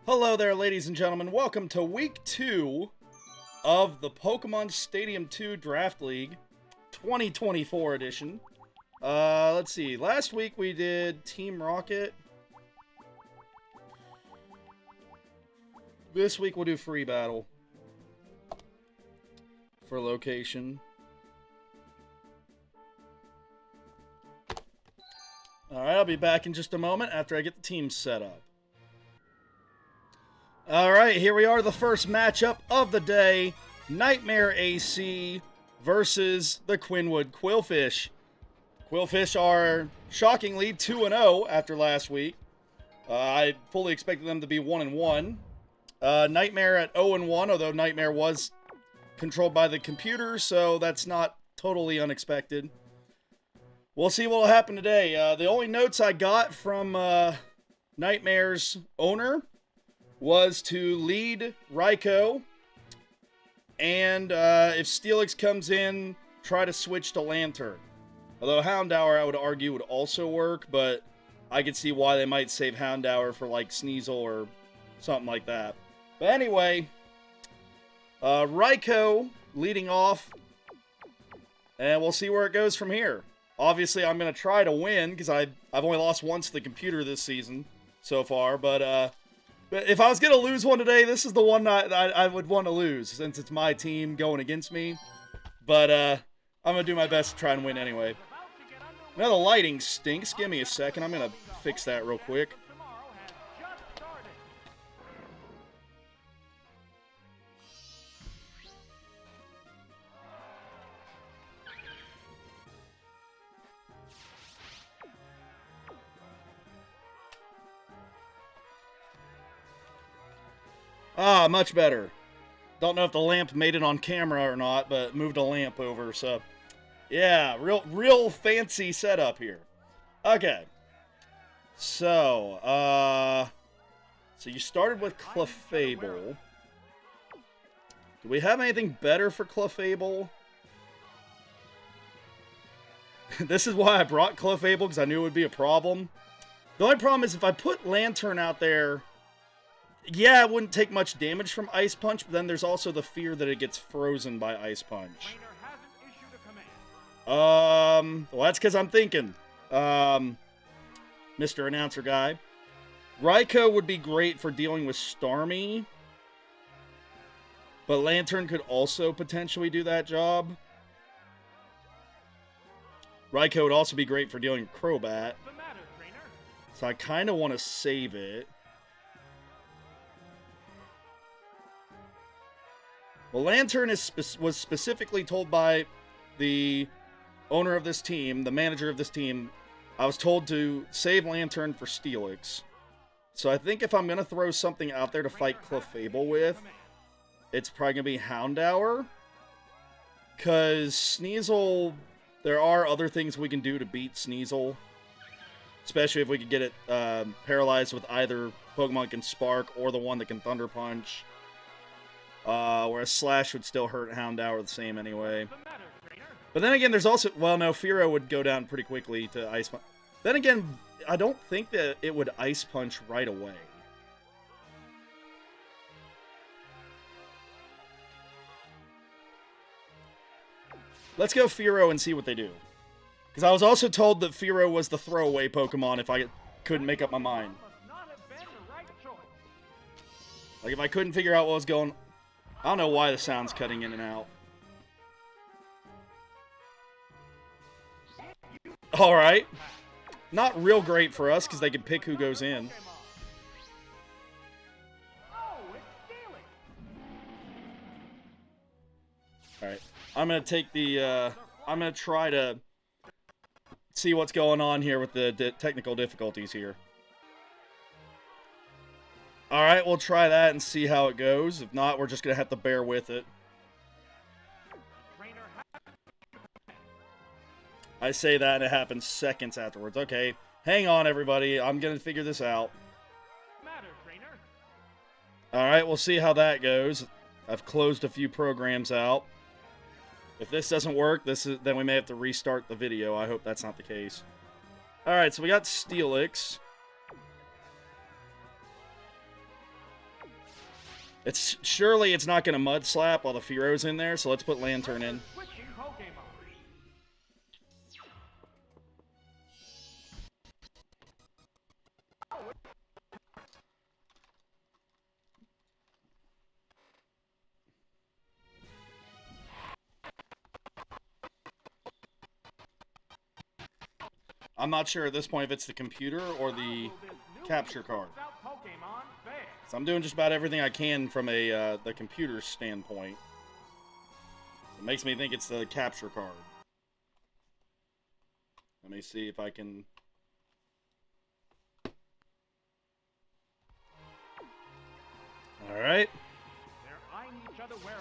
Hello there, ladies and gentlemen. Welcome to Week 2 of the Pokemon Stadium 2 Draft League 2024 edition. Let's see. Last week we did Team Rocket. This week we'll do Free Battle for location. Alright, I'll be back in just a moment after I get the team set up. Alright, here we are, the first matchup of the day. Nightmare AC versus the Quinwood Quillfish. Quillfish are shockingly 2-0 after last week. I fully expected them to be 1-1. Nightmare at 0-1, although Nightmare was controlled by the computer, so that's not totally unexpected. We'll see what will happen today. The only notes I got from Nightmare's owner was to lead Raikou, and if Steelix comes in, try to switch to Lantern. Although Houndour, I would argue, would also work, but I could see why they might save Houndour for, like, Sneasel or something like that. But anyway, Raikou leading off, and we'll see where it goes from here. Obviously, I'm going to try to win, because I've only lost once to the computer this season so far, but if I was going to lose one today, this is the one I would want to lose, since it's my team going against me. But I'm going to do my best to try and win anyway. Now the lighting stinks. Give me a second. I'm going to fix that real quick. Ah, much better. Don't know if the lamp made it on camera or not, but moved a lamp over, so... Yeah, real fancy setup here. Okay. So, so you started with Clefable. Do we have anything better for Clefable? This is why I brought Clefable, because I knew it would be a problem. The only problem is if I put Lantern out there... Yeah, it wouldn't take much damage from Ice Punch, but then there's also the fear that it gets frozen by Ice Punch. Well, that's because I'm thinking, Mr. Announcer Guy. Raikou would be great for dealing with Starmie, but Lantern could also potentially do that job. Raikou would also be great for dealing with Crobat, so I kind of want to save it. Well, Lantern was specifically told by the owner of this team, the manager of this team, I was told to save Lantern for Steelix. So I think if I'm going to throw something out there to fight Clefable with, it's probably going to be Houndour. Because Sneasel, there are other things we can do to beat Sneasel. Especially if we could get it paralyzed with either Pokemon can Spark or the one that can Thunder Punch. Whereas Slash would still hurt Houndour the same anyway. But then again, there's also... Well, no, Fearow would go down pretty quickly to Ice Punch. Then again, I don't think that it would Ice Punch right away. Let's go Fearow and see what they do. Because I was also told that Fearow was the throwaway Pokemon if I couldn't make up my mind. Like, if I couldn't figure out what was going... I don't know why the sound's cutting in and out. Alright. Not real great for us, because they can pick who goes in. Alright. I'm going to take the... I'm going to try to see what's going on here with the technical difficulties here. Alright, we'll try that and see how it goes. If not, we're just going to have to bear with it. I say that and it happens seconds afterwards. Okay, hang on everybody. I'm going to figure this out. Alright, we'll see how that goes. I've closed a few programs out. If this doesn't work, then we may have to restart the video. I hope that's not the case. Alright, so we got Steelix. Surely it's not going to mud slap while the Fearo's in there, so let's put Lantern in. I'm not sure at this point if it's the computer or the capture card. So I'm doing just about everything I can from the computer standpoint. It makes me think it's the capture card. Let me see if I can... Alright.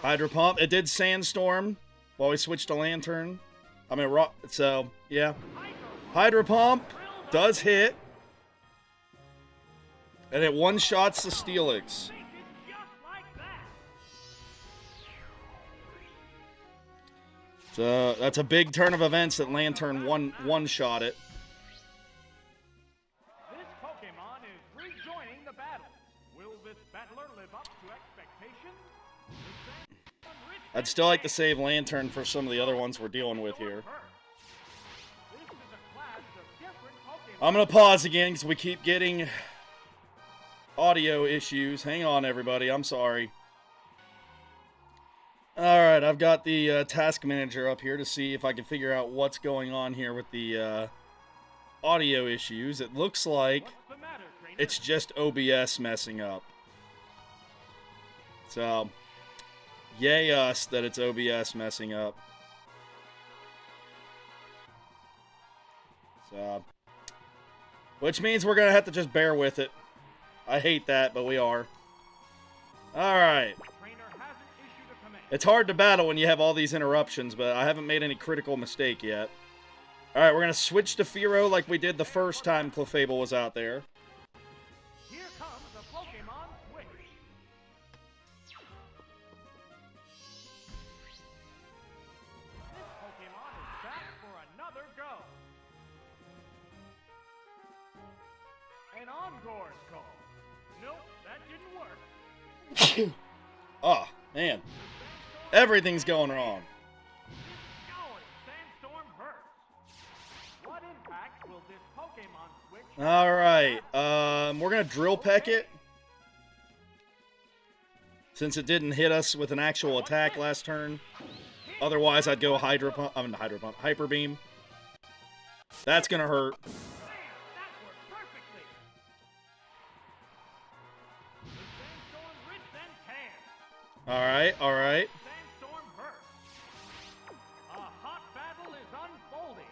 Hydro Pump. It did Sandstorm while we switched to Lantern. I mean, so, yeah. Hydro Pump does hit. And it one-shots the Steelix. So, that's a big turn of events that Lantern one-shot it. This Pokemon is rejoining the battle. Will this battler live up to expectations? I'd still like to save Lantern for some of the other ones we're dealing with here. I'm going to pause again because we keep getting audio issues. Hang on, everybody. I'm sorry. Alright, I've got the task manager up here to see if I can figure out what's going on here with the audio issues. It looks like it's just OBS messing up. So, yay us that it's OBS messing up. So, which means we're going to have to just bear with it. I hate that, but we are. Alright. It's hard to battle when you have all these interruptions, but I haven't made any critical mistake yet. Alright, we're going to switch to Fearow like we did the first time Clefable was out there. Here comes the Pokemon Switch. This Pokemon is back for another go. An Ongore's call. Nope, that didn't work. Oh, man. Everything's going wrong. Sandstorm burst. What impact will this Pokemon Switch? Alright, we're going to Drill Peck it. Since it didn't hit us with an actual attack last turn. Otherwise, I'd go Hyper Beam. That's going to hurt. Alright, alright. Sandstorm burst. A hot battle is unfolding.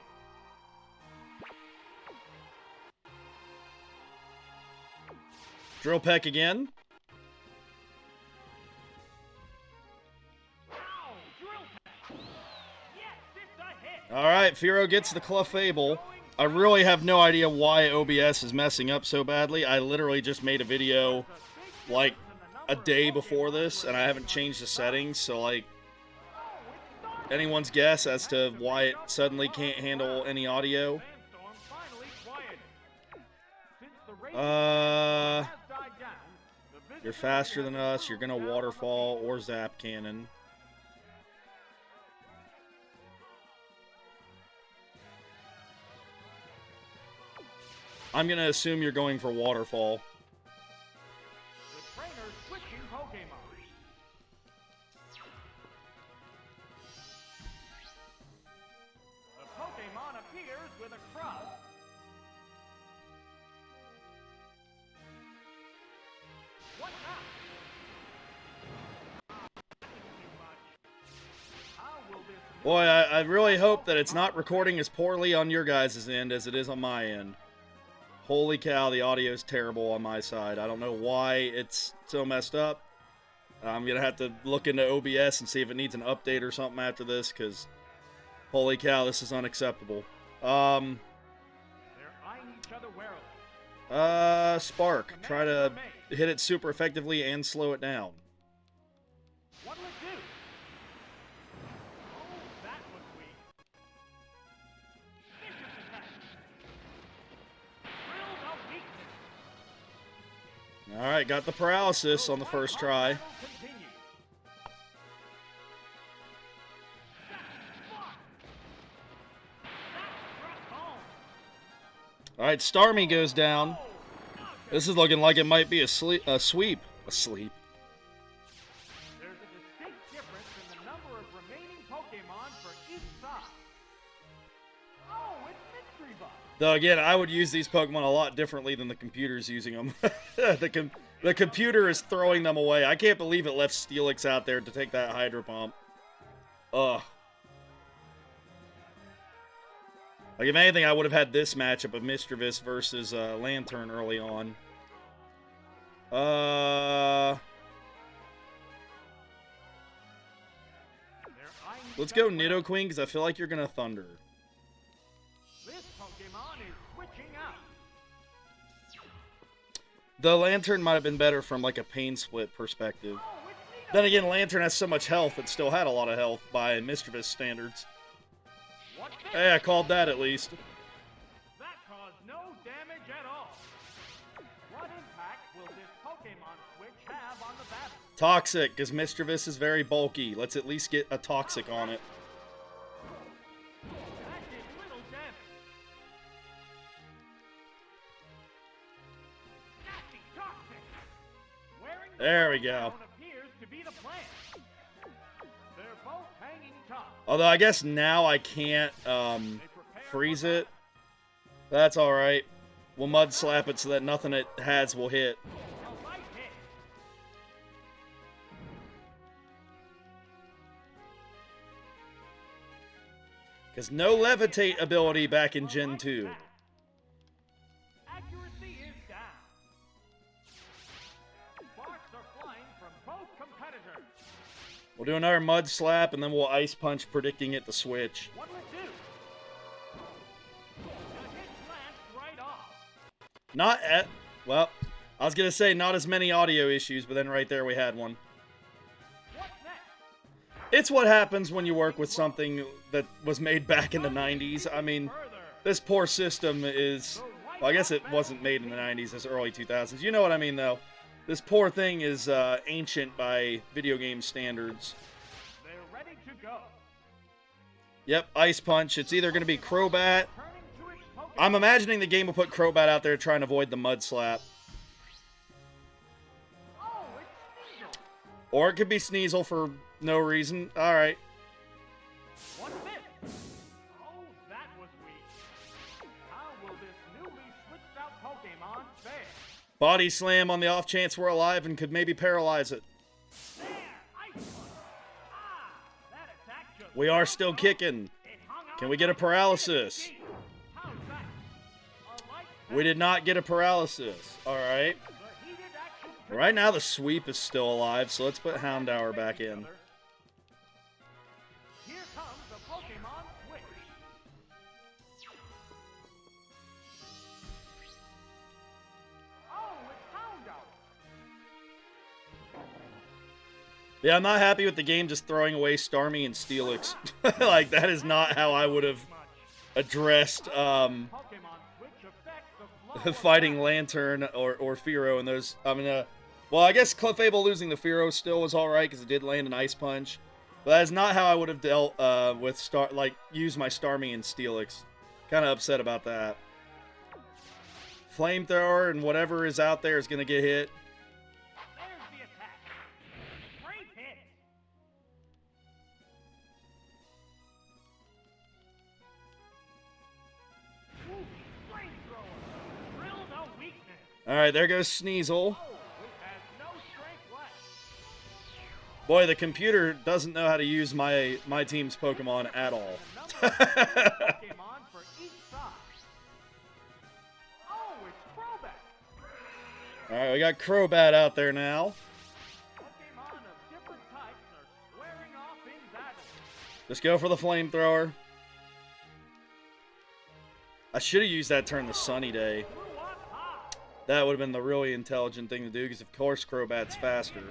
Drill Peck again. Wow, Drill Peck. Yes, it's a hit. Alright, Fearow gets the Clefable. I really have no idea why OBS is messing up so badly. I literally just made a video, like, a day before this, and I haven't changed the settings, so, like, anyone's guess as to why it suddenly can't handle any audio. You're faster than us, you're gonna Waterfall or Zap Cannon. I'm gonna assume you're going for Waterfall. Boy, I really hope that it's not recording as poorly on your guys' end as it is on my end. Holy cow, the audio is terrible on my side. I don't know why it's so messed up. I'm going to have to look into OBS and see if it needs an update or something after this, because holy cow, this is unacceptable. Spark. Try to hit it super effectively and slow it down. What'll it do? Oh, that was weak. Vicious attack. Drilled a weakness. All right, got the paralysis on the first try. All right, Starmie goes down. This is looking like it might be a sweep. Asleep. There's a distinct difference in the number of remaining Pokemon for each side. Oh, it's Mystery Bug. Though again, I would use these Pokemon a lot differently than the computer's using them. The computer is throwing them away. I can't believe it left Steelix out there to take that Hydro Pump. Ugh. Like, if anything, I would have had this matchup of Mischievous versus Lantern early on. Let's go Nidoqueen, because I feel like you're going to Thunder. This Pokemon is switching out. The Lantern might have been better from, like, a pain split perspective. Then again, Lantern has so much health, it still had a lot of health by Mischievous standards. Hey, I called that at least. That caused no damage at all. What impact will this Pokemon switch have on the battle? Toxic, because Mischievous is very bulky. Let's at least get a Toxic on it. That did little damage. Nasty Toxic. There we go. Appears to be the plan. They're both hanging tough. Although I guess now I can't freeze it. That's alright. We'll Mud Slap it so that nothing it has will hit. Because no Levitate ability back in Gen 2. Accuracy is down. Sparks are flying from both competitors. We'll do another Mud Slap, and then we'll Ice Punch, predicting it to switch. What'll it do? Gonna hit Lance right off. Not at... Well, I was going to say not as many audio issues, but then right there we had one. What's next? It's what happens when you work with something that was made back in the 90s. I mean, this poor system is... Well, I guess it wasn't made in the 90s, it's early 2000s. You know what I mean, though. This poor thing is ancient by video game standards. They're ready to go. Yep, Ice Punch. It's either going to be Crobat. I'm imagining the game will put Crobat out there trying to avoid the Mud Slap. Oh, it's Sneasel. Or it could be Sneasel for no reason. Alright. What's this? Oh, that was weak. How will this newly switched out Pokemon fare? Body Slam on the off chance we're alive and could maybe paralyze it. There! Ice Punch! Ah! That attack just... We are still kicking. Can we get a paralysis? How's that? A light... We did not get a paralysis. Alright. The heated action... Right now the sweep is still alive, so let's put Houndour back in. Here comes the Pokemon switch. Oh, it's Houndour. Yeah, I'm not happy with the game just throwing away Starmie and Steelix. Like, that is not how I would have addressed Pokemon switch affects the flow of fighting Lantern or Fearow and those. I mean, well, I guess Clefable losing the Fearow still was alright because it did land an Ice Punch. But that is not how I would have dealt with use my Starmie and Steelix. Kind of upset about that. Flamethrower and whatever is out there is going to get hit. There's the attack. Great hit. Ooh, flamethrower. Drill no weakness. Alright, there goes Sneasel. Oh, it has no strength left. Boy, the computer doesn't know how to use my team's Pokemon at all. Pokemon for each side. Oh, it's Crobat. Alright, we got Crobat out there now. Pokemon of different types are squaring off in battle. Just go for the Flamethrower. I should have used that turn the Sunny Day. Blew up high. That would have been the really intelligent thing to do, because of course Crobat's faster.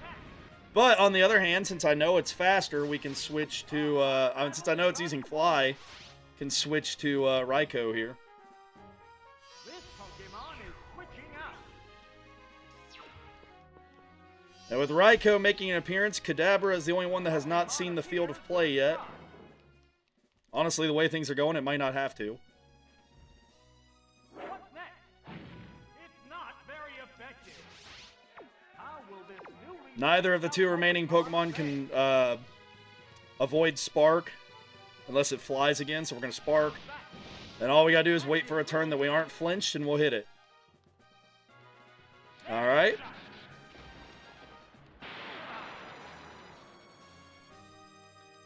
But on the other hand, since I know it's faster, we can switch to, since I know it's using Fly, can switch to Raikou here. This Pokemon is switching out. And with Raikou making an appearance, Kadabra is the only one that has not seen the field of play yet. Honestly, the way things are going, it might not have to. What's next? It's not very effective. How will this newly Neither of the two remaining Pokemon can avoid Spark unless it flies again, so we're going to Spark. And all we got to do is wait for a turn that we aren't flinched, and we'll hit it. Alright.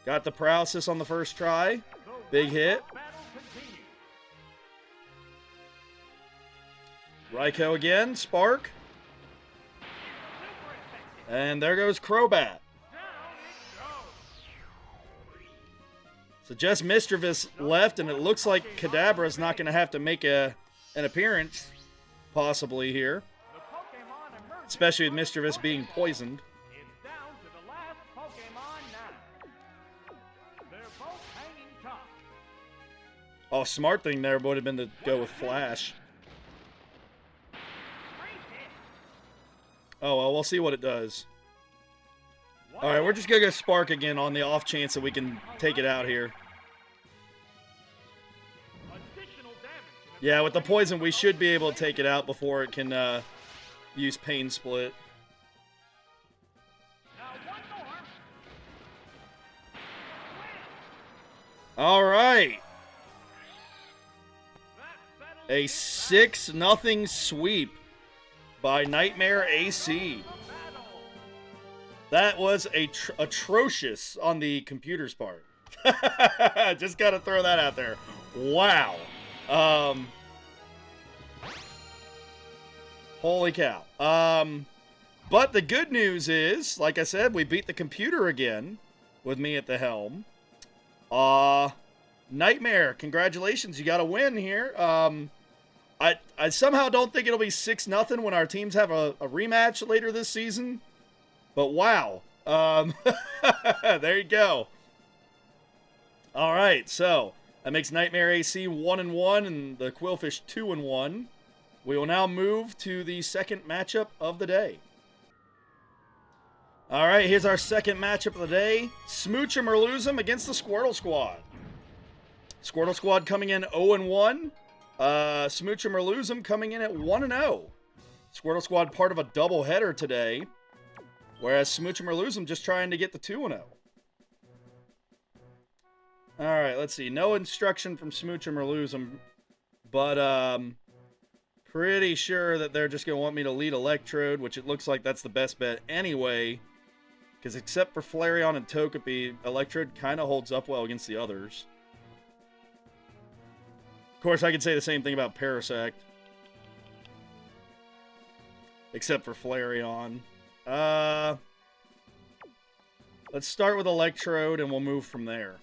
Got the paralysis on the first try. Big hit. Raikou again. Spark. And there goes Crobat. So just Mischievous left, and it looks like Kadabra's not going to have to make an appearance, possibly here. Especially with Mischievous being poisoned. It's down to the last Pokemon now. They're both hanging tough. Oh, smart thing there would have been to go with Flash. Oh, well, we'll see what it does. Alright, we're just going to go Spark again on the off chance that we can take it out here. Yeah, with the poison, we should be able to take it out before it can use Pain Split. Alright. A 6-0 sweep by Nightmare AC. That was atrocious on the computer's part. Just gotta throw that out there. Wow. Holy cow. But the good news is, like I said, we beat the computer again with me at the helm. Nightmare, congratulations, you got a win here. I somehow don't think it'll be 6-0 when our teams have a rematch later this season. But wow. There you go. All right, so that makes Nightmare AC 1-1 and the Quillfish 2-1. We will now move to the second matchup of the day. All right, here's our second matchup of the day. Smooch 'em or lose 'em against the Squirtle Squad. Squirtle Squad coming in 0-1. Smooch 'em or lose 'em coming in at 1-0. Squirtle Squad part of a doubleheader today. Whereas Smooch 'em or lose 'em just trying to get the 2-0. Alright, let's see. No instruction from Smooch 'em or lose 'em. But, pretty sure that they're just going to want me to lead Electrode, which it looks like that's the best bet anyway. Because except for Flareon and Togepi, Electrode kind of holds up well against the others. Of course, I could say the same thing about Parasect. Except for Flareon. Let's start with Electrode and we'll move from there.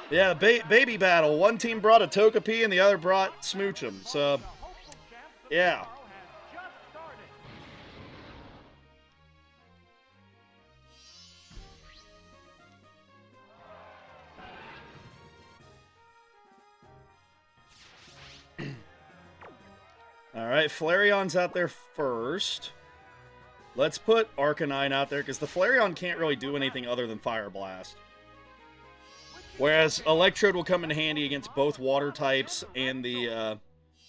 Yeah, baby battle. One team brought a Togepi and the other brought Smooch'em. So, yeah. Alright, Flareon's out there first. Let's put Arcanine out there, because the Flareon can't really do anything other than Fire Blast. Whereas Electrode will come in handy against both water types and the,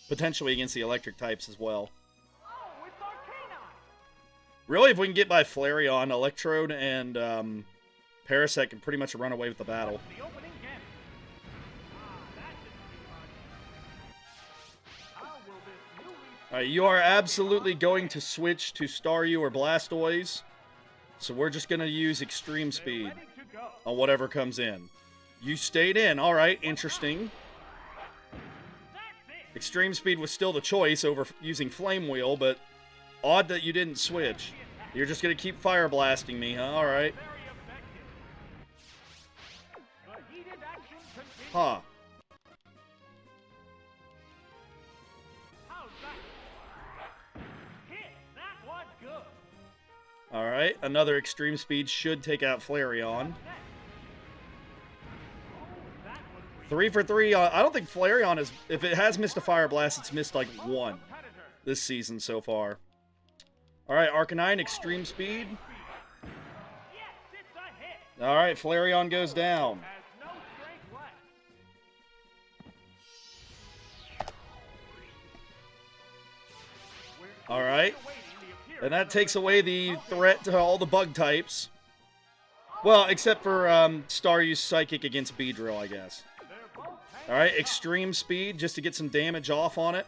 potentially against the electric types as well. Really, if we can get by Flareon, Electrode and Parasect can pretty much run away with the battle. Alright, you are absolutely going to switch to Staryu or Blastoise. So we're just going to use Extreme Speed on whatever comes in. You stayed in. Alright, interesting. Extreme Speed was still the choice over using Flame Wheel, but odd that you didn't switch. You're just going to keep Fire Blasting me, huh? Alright. Huh. Alright, another Extreme Speed should take out Flareon. 3 for 3. I don't think Flareon is... If it has missed a Fire Blast, it's missed like 1 this season so far. All right, Arcanine, extreme speed. Yes, it's a hit. All right, Flareon goes down. Has no strength left. We're All right. awaiting the appearance And that of takes the away next the Pokemon. threat to all the bug types. Well, except for Staryu's Psychic against Beedrill, I guess. They're both hanging All right, tough. extreme speed just to get some damage off on it.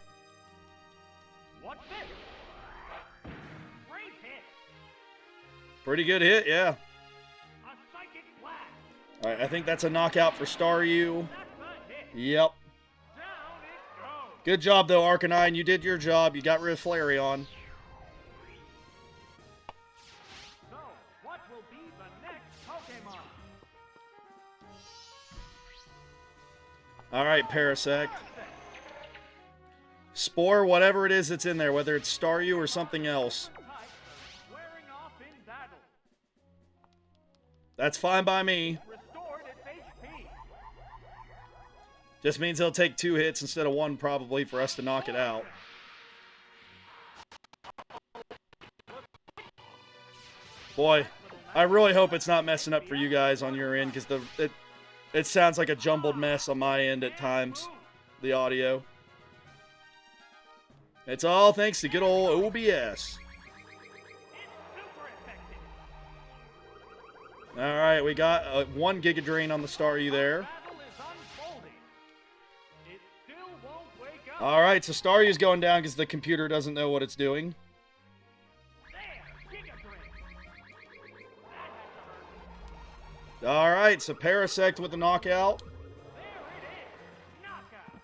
What's this? Great hit. Pretty good hit, yeah. A psychic blast. All right, I think that's a knockout for Staryu. That's a hit. Yep. Down it goes. Good job, though, Arcanine. You did your job. You got rid of Flareon. So, what will be the next Pokemon? All right, Parasect. Spore, whatever it is that's in there, whether it's Staryu or something else. Types are squaring off in battle. That's fine by me. Restored its HP. Just means he'll take 2 hits instead of 1 probably for us to knock it out. Boy, I really hope it's not messing up for you guys on your end, because it sounds like a jumbled mess on my end at times, the audio. It's all thanks to good old OBS. It's super effective. Alright, we got 1 Giga Drain on the Staryu there. Battle is unfolding. It still won't wake up. Alright, so Staryu's going down because the computer doesn't know what it's doing. There, Giga Drain. That had to hurt. Alright, so Parasect with the knockout. There it is. Knockout.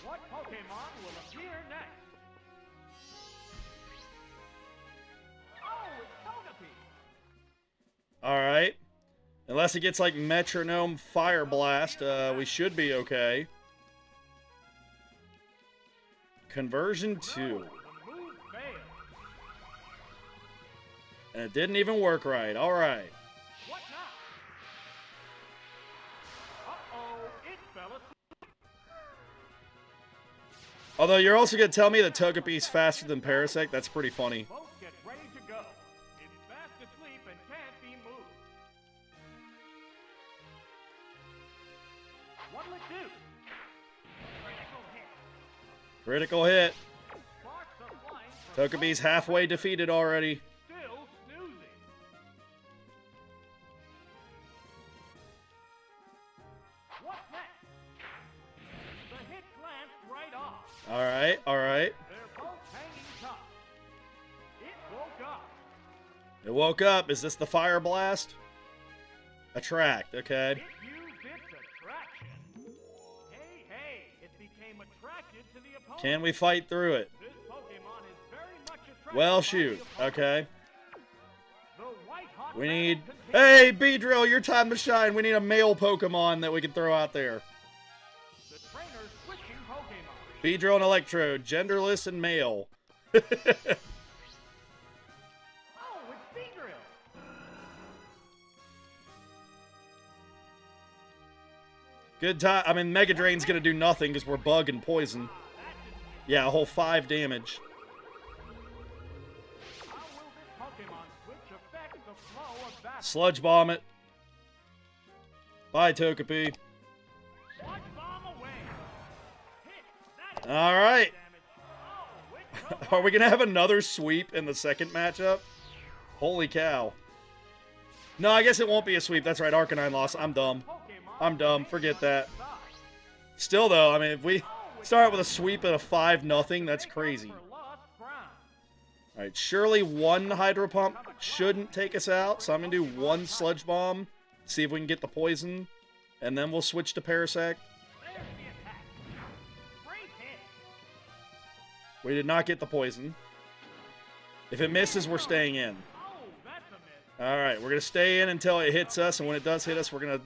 What Pokemon will appear next? Oh, it's Togepi. Alright. Unless it gets like Metronome Fire Blast, we should be okay. Conversion 2. The move failed. And it didn't even work right. Alright. What now? Uh-oh, it fell asleep. Although you're also going to tell me that Togepi's faster than Parasect, that's pretty funny. Both get ready to go. It's fast asleep and can't be moved. What'll it do? Critical hit. Critical hit. Sparks are flying from Togepi's both halfway sides. defeated already. Still snoozing. What's next? The hit glanced right off. Alright, alright. They're both hanging tough. It woke up. It woke up. Is this the Fire Blast? Attract, okay. It used its attraction. Hey, hey, it became attracted to the opponent. Can we fight through it? This Pokemon is very much attracted Well, by shoot. the opponent. Okay. The white hot We battle need... continues. Hey, Beedrill, your time to shine. We need a male Pokemon that we can throw out there. The trainer's switching Pokemon. Beedrill and Electrode, genderless and male. Oh, it's Beedrill. Good time. I mean, Mega Drain's gonna do nothing because we're bug and poison. Yeah, a whole 5 damage. How will this Pokemon switch affect the flow of battle? Sludge Bomb it. Bye, Togepi. Sludge Bomb away. Hit. That is All right. damage. Oh, it Are we gonna have another sweep in the second matchup? Holy cow. No, I guess it won't be a sweep. That's right, Arcanine lost. I'm dumb. Pokemon I'm dumb. remains Forget on that. its side. Still, though, I mean, if we start with a sweep at a 5-0, that's Make up crazy. for lost ground. All right, surely 1 Hydro Pump shouldn't take us out, so I'm going to do 1 Sludge Bomb, see if we can get the poison, and then we'll switch to Parasect. There's the attack. Great hit. We did not get the poison. If it misses, we're staying in. Oh, that's a miss. All right, we're going to stay in until it hits us, and when it does hit us, we're going to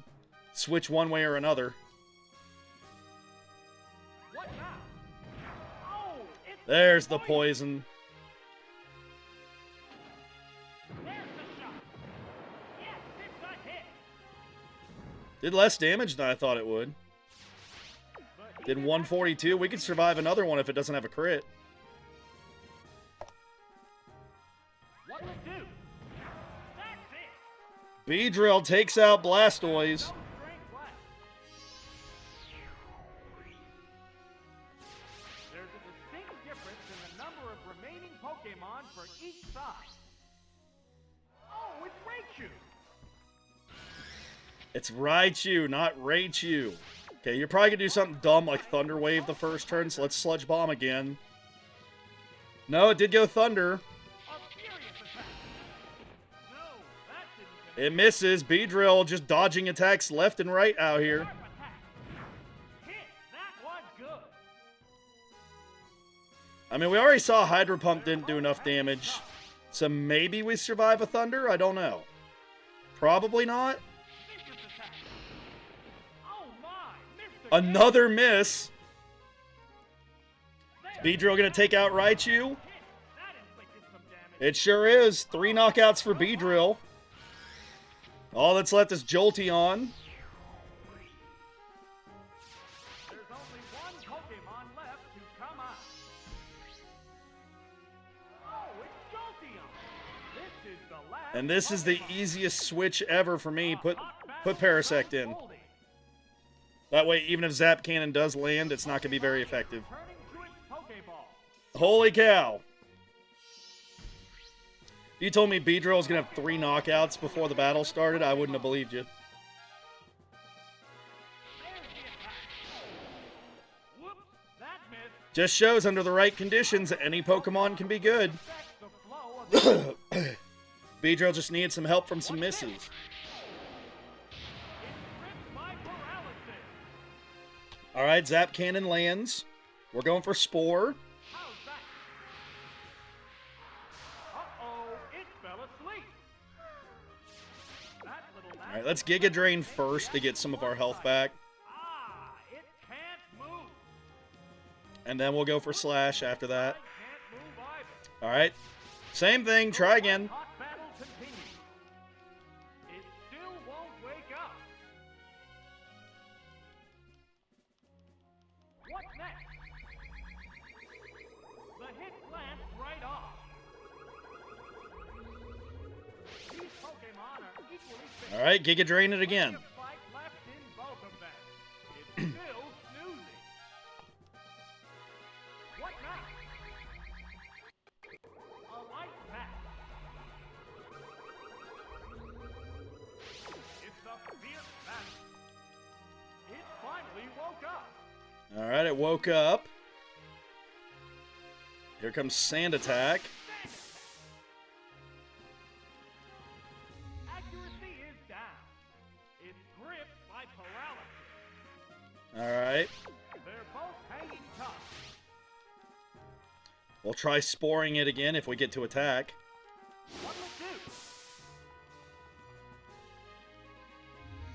switch one way or another. What now? Oh, it's There's the poison. There's the shot. Yes, it's a hit. Did less damage than I thought it would. The Did 142. We could survive another one if it doesn't have a crit. What to do? That's it. B-Drill takes out Blastoise. No strength left. There's a distinct difference in the number of remaining Pokémon for each side. Oh, it's Raichu. It's Raichu, not Raichu. Okay, you're probably gonna do something dumb like Thunder Wave the first turn, so let's Sludge Bomb again. No, it did go Thunder. A furious attack. No, that didn't connect. It misses. B-Drill just dodging attacks left and right out here. Sharp attack. Hit. That was good. I mean, we already saw Hydro Pump didn't do enough damage. So maybe we survive a Thunder? I don't know. Probably not. Vicious attack. Oh my, missed again. Another miss. There. B-Drill gonna take out Raichu? Hit. That inflicted some damage. It sure is. 3 knockouts for B-Drill. All that's left is Jolteon. There's only one Pokémon left to come out. Oh, it's Jolteon. This is the last. And this is the easiest switch ever for me. Put Parasect in. That way, even if Zap Cannon does land, it's not going to be very effective. Turning to its Pokéball. Holy cow. If you told me B-Drill was going to have 3 knockouts before the battle started, I wouldn't have believed you. There's the attack. Whoops, that missed. Just shows under the right conditions, any Pokemon can be good. Affects the flow of the B-Drill just needed some help from some misses. It's gripped by paralysis. Alright, Zap Cannon lands. We're going for Spore. How's that? Uh-oh, it fell asleep. That little Alright, let's Giga Drain first to get some of our health back. Ah, it can't move. And then we'll go for Slash after I that. can't move either. Alright. Same thing, try again. Hot battle continues. It still won't wake up. What next? The hit glanced right off. These Pokemon are equally fit. Alright, Giga Drain it again. Plenty of fight left in both of them. It's still snoozing. What now? A light pack. It's a fierce battle. It finally woke up. Alright, it woke up. Here comes Sand Attack. Accuracy is down. It's gripped by paralysis. Alright. They're both hanging tough. We'll try Sporing it again if we get to attack. What'll it do?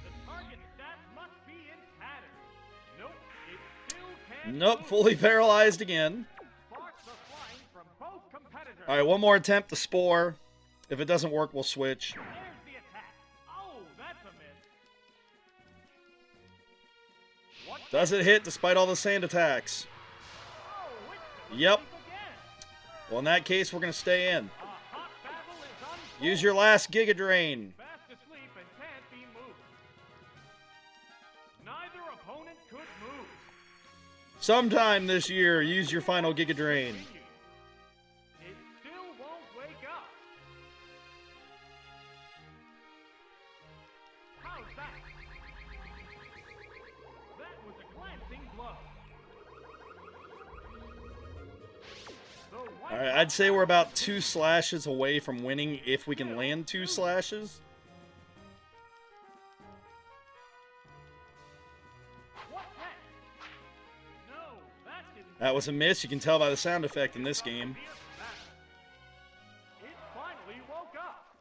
The target stats must be in tatters. Nope, it still can't Nope, move. fully paralyzed again. Sparks are flying from both competitors. Alright, one more attempt to Spore. If it doesn't work, we'll switch. There's the attack. Oh, that's a miss. What? Does it hit despite all the sand attacks? Oh, it's Yep. again. Well, in that case, we're going to stay in. A hot battle is unfolding. Use your last Giga Drain. Fast asleep and can't be moved. Neither opponent could move. Sometime this year, use your final Giga Drain. It still won't wake up. How's that? That was a glancing blow. The white Alright, I'd say we're about 2 slashes away from winning if we can land 2 slashes. What next? No, that didn't. That was a miss. You can tell by the sound effect in this game. Fierce battle. It finally woke up.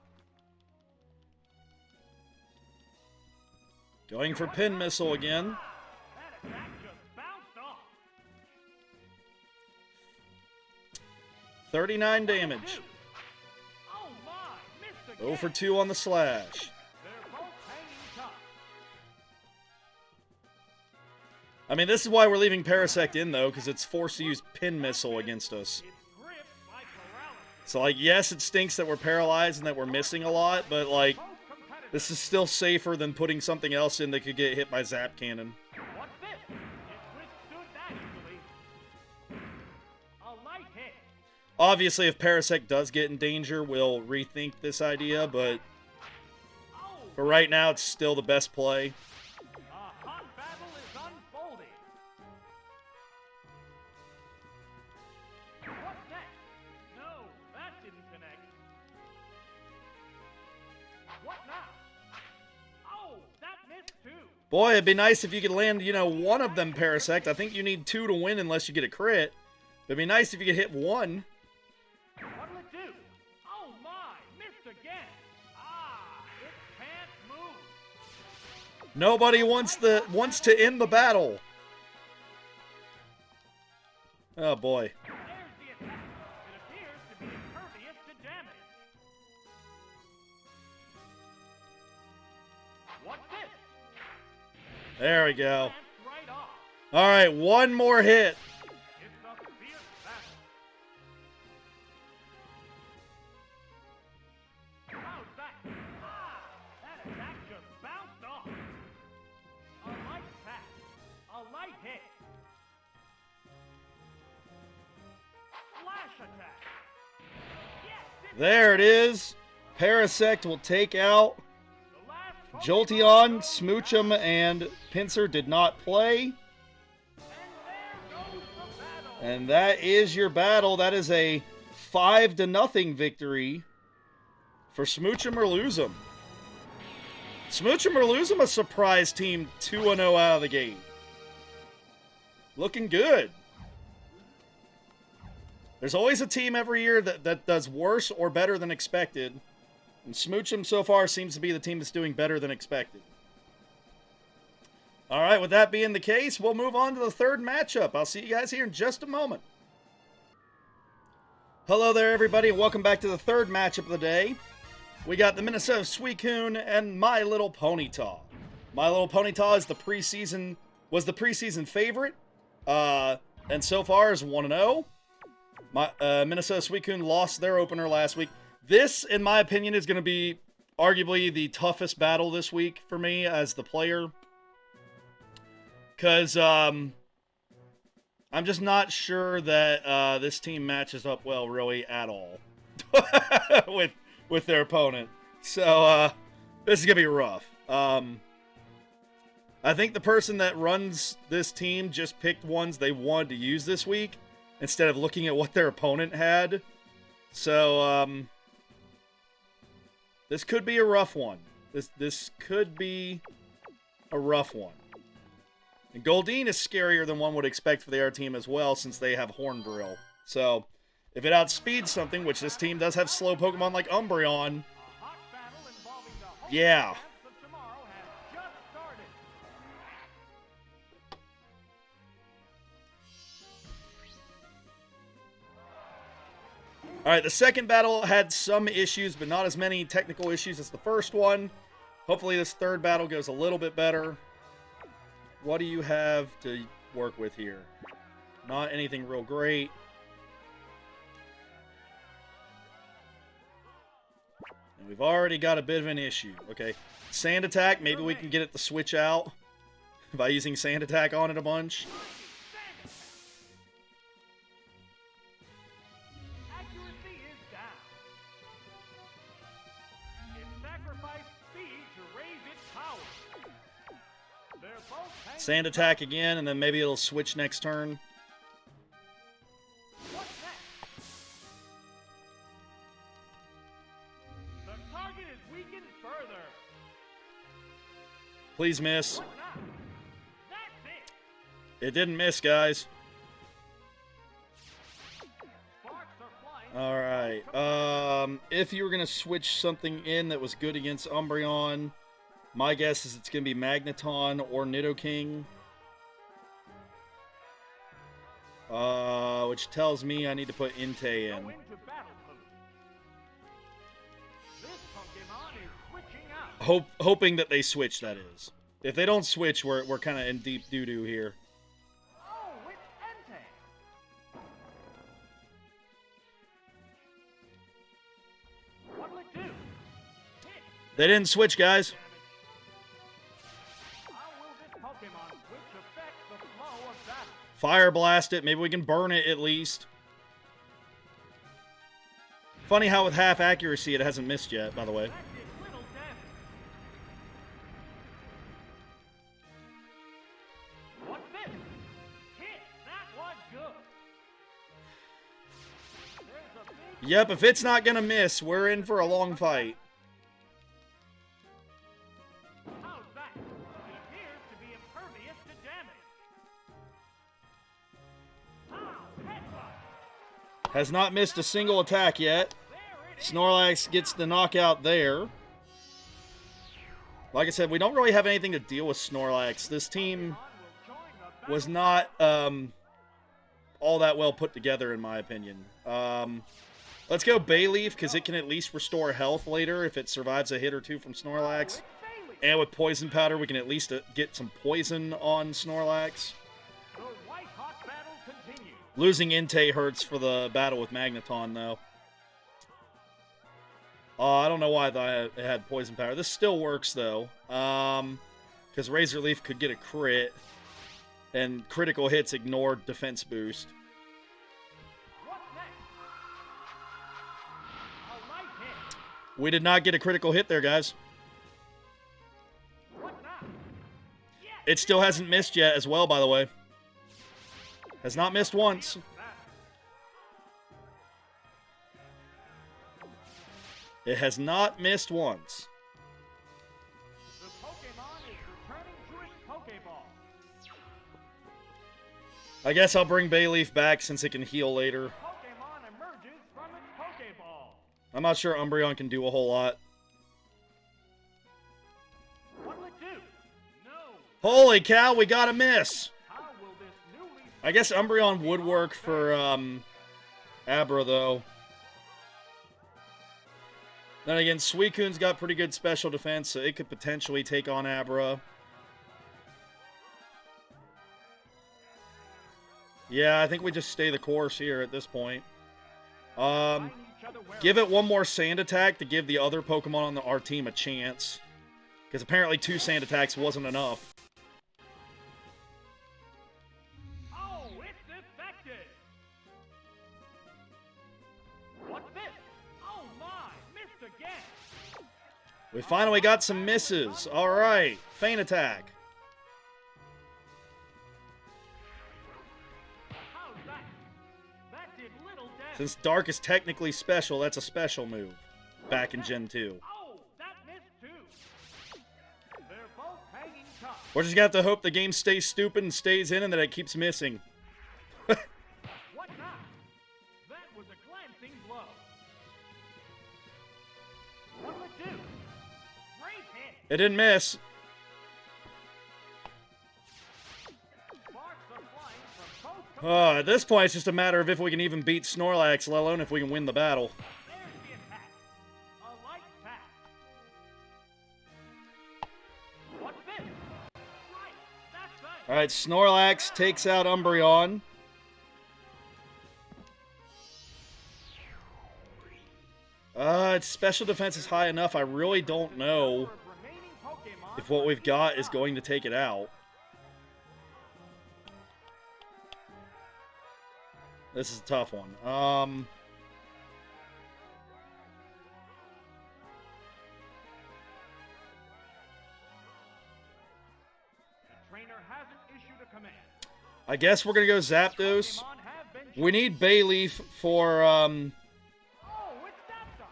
Going for Pin Missile again. That attack just bounced off. 39 damage. Oh my, missed again. 0 for 2 on the slash. They're both hanging tough. I mean, this is why we're leaving Parasect in, though, because it's forced to use Pin Missile against us. So, like, yes, it stinks that we're paralyzed and that we're missing a lot, but, like, this is still safer than putting something else in that could get hit by Zap Cannon. What's this? It withstood that easily. A light hit. Obviously, if Parasect does get in danger, we'll rethink this idea, but for right now, it's still the best play. A hot battle is unfolding. What's next? No, that didn't connect. What now? Oh, that missed too. Boy, it'd be nice if you could land, you know, one of them Parasect. I think you need 2 to win unless you get a crit. It'd be nice if you could hit 1. What'll it do? Oh my, missed again. Ah, it can't move. Nobody wants to end the battle. Oh boy. There's the attack. It appears to be impervious to damage. What's this? There we go. Glanced right off. All right, one more hit. It's a fierce battle. How's that? Ah, that attack just bounced off. A light attack. A light hit. Flash attack. Yes, There it is. Parasect will take out the last Jolteon, Smoochum, and Pinsir did not play. And there goes the battle. And that is your battle. That is a 5-0 victory for Smoochum or Losem. Smoochum or Losem, a surprise team 2-0 out of the gate. Looking good. There's always a team every year that does worse or better than expected. And Smoochum so far seems to be the team that's doing better than expected. All right, with that being the case, we'll move on to the third matchup. I'll see you guys here in just a moment. Hello there, everybody, and welcome back to the third matchup of the day. We got the Minnesota Suicune and My Little Ponyta. My Little Ponyta is was the preseason favorite, and so far is 1-0. Minnesota Suicune lost their opener last week. This, in my opinion, is going to be arguably the toughest battle this week for me as the player. Because I'm just not sure that this team matches up well, really, at all with their opponent. So this is going to be rough. I think the person that runs this team just picked ones they wanted to use this week instead of looking at what their opponent had. So this could be a rough one. This could be a rough one. And Goldeen is scarier than one would expect for the air team as well, since they have Hornbrill. So, if it outspeeds something, which this team does have slow Pokemon like Umbreon, yeah. Alright, the second battle had some issues, but not as many technical issues as the first one. Hopefully this third battle goes a little bit better. What do you have to work with here? Not anything real great. And we've already got a bit of an issue. Okay, Sand Attack, maybe we can get it to switch out by using Sand Attack on it a bunch. Accuracy is down. It sacrificed speed to raise its power. They're both hanging. Sand Attack again, and then maybe it'll switch next turn. What's next? The target is weakened further. Please miss. What now? That's it. It didn't miss, guys. Sparks are flying. Alright, if you were going to switch something in that was good against Umbreon, my guess is it's going to be Magneton or Nidoking. Which tells me I need to put Entei Go in. into battle mode. This Pokemon is switching out. Hoping that they switch, that is. If they don't switch, we're kind of in deep doo-doo here. They didn't switch, guys. How will this Pokemon switch affect the flow of battle? Fire blast it. Maybe we can burn it at least. Funny how with half accuracy it hasn't missed yet, by the way. That did little damage. What's this? Hit! That was good. There's a big Yep, if it's not gonna miss, we're in for a long fight. how's that? It appears to be impervious to damage. Ow! Headbutt! Has not missed a single attack yet. There it is. Snorlax gets the knockout there. Like I said, we don't really have anything to deal with Snorlax. This team Pokemon will join the was battle. not all that well put together, in my opinion. Let's go Bayleaf, because it can at least restore health later if it survives a hit or two from Snorlax. It's Bailey. And with Poison Powder, we can at least get some poison on Snorlax. The white-hot battle continues. Losing Entei hurts for the battle with Magneton, though. I don't know why it had Poison Powder. This still works, though. Because Razor Leaf could get a crit. And critical hits ignore defense boost. What's next? A light hit. We did not get a critical hit there, guys. What now? Yes. It still hasn't missed yet as well, by the way. Has not missed once. It has not missed once. The Pokemon is returning to its Pokeball. I guess I'll bring Bayleaf back since it can heal later. Pokemon emerges from its Pokeball. I'm not sure Umbreon can do a whole lot. What'll it do? No. Holy cow, we got a miss! How will this newly I guess Umbreon would work for Abra, though. Then again, Suicune's got pretty good special defense, so it could potentially take on Abra. Yeah, I think we just stay the course here at this point. find each other where Give it one more Sand Attack to give the other Pokemon on our team a chance. Because apparently 2 Sand Attacks wasn't enough. Oh, it's effective! What's this? Oh my, missed again! We finally got some misses. Alright, Feint Attack. How's that? That did little damage. Since Dark is technically special, that's a special move. Back in Gen 2. Oh, that missed too. They're both hanging tough. We're just gonna have to hope the game stays stupid and stays in and that it keeps missing. What now? That was a glancing blow. What'll it do? Great hit. It didn't miss. Sparks are flying from both. At this point, it's just a matter of if we can even beat Snorlax, let alone if we can win the battle. There's the attack. A light attack. What's this? Right. That's right. Alright, Snorlax takes out Umbreon. Its special defense is high enough. I really don't know Number of remaining Pokemon if what we've got is going to take it out. This is a tough one. The trainer hasn't issued a command. I guess we're going to go Zapdos. Pokemon have been We need Bayleaf for, Oh, it's that time.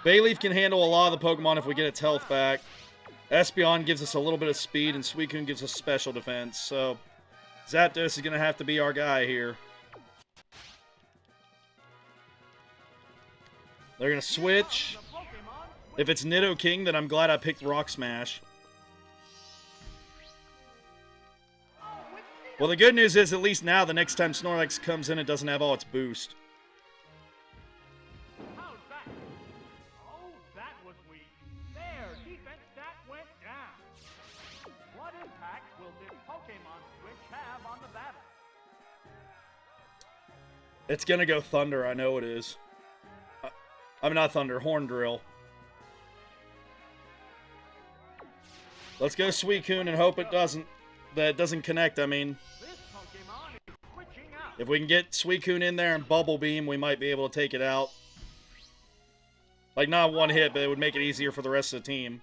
Bayleaf can handle a lot of the Pokemon if we get its health back. Espeon gives us a little bit of speed, and Suicune gives us special defense. So, Zapdos is going to have to be our guy here. They're going to switch. The Pokemon If it's Nidoking, then I'm glad I picked Rock Smash. Well, the good news is, at least now, the next time Snorlax comes in, it doesn't have all its boost. How's that? Oh, that was weak. Their defense stat went down. What impact will this Pokemon switch have on the battle? It's going to go Thunder, I know it is. I'm not Thunder, Horn Drill. Let's go Suicune and hope it doesn't connect. I mean, This Pokemon is switching out. if we can get Suicune in there and Bubble Beam, we might be able to take it out. Like, not one hit, but it would make it easier for the rest of the team.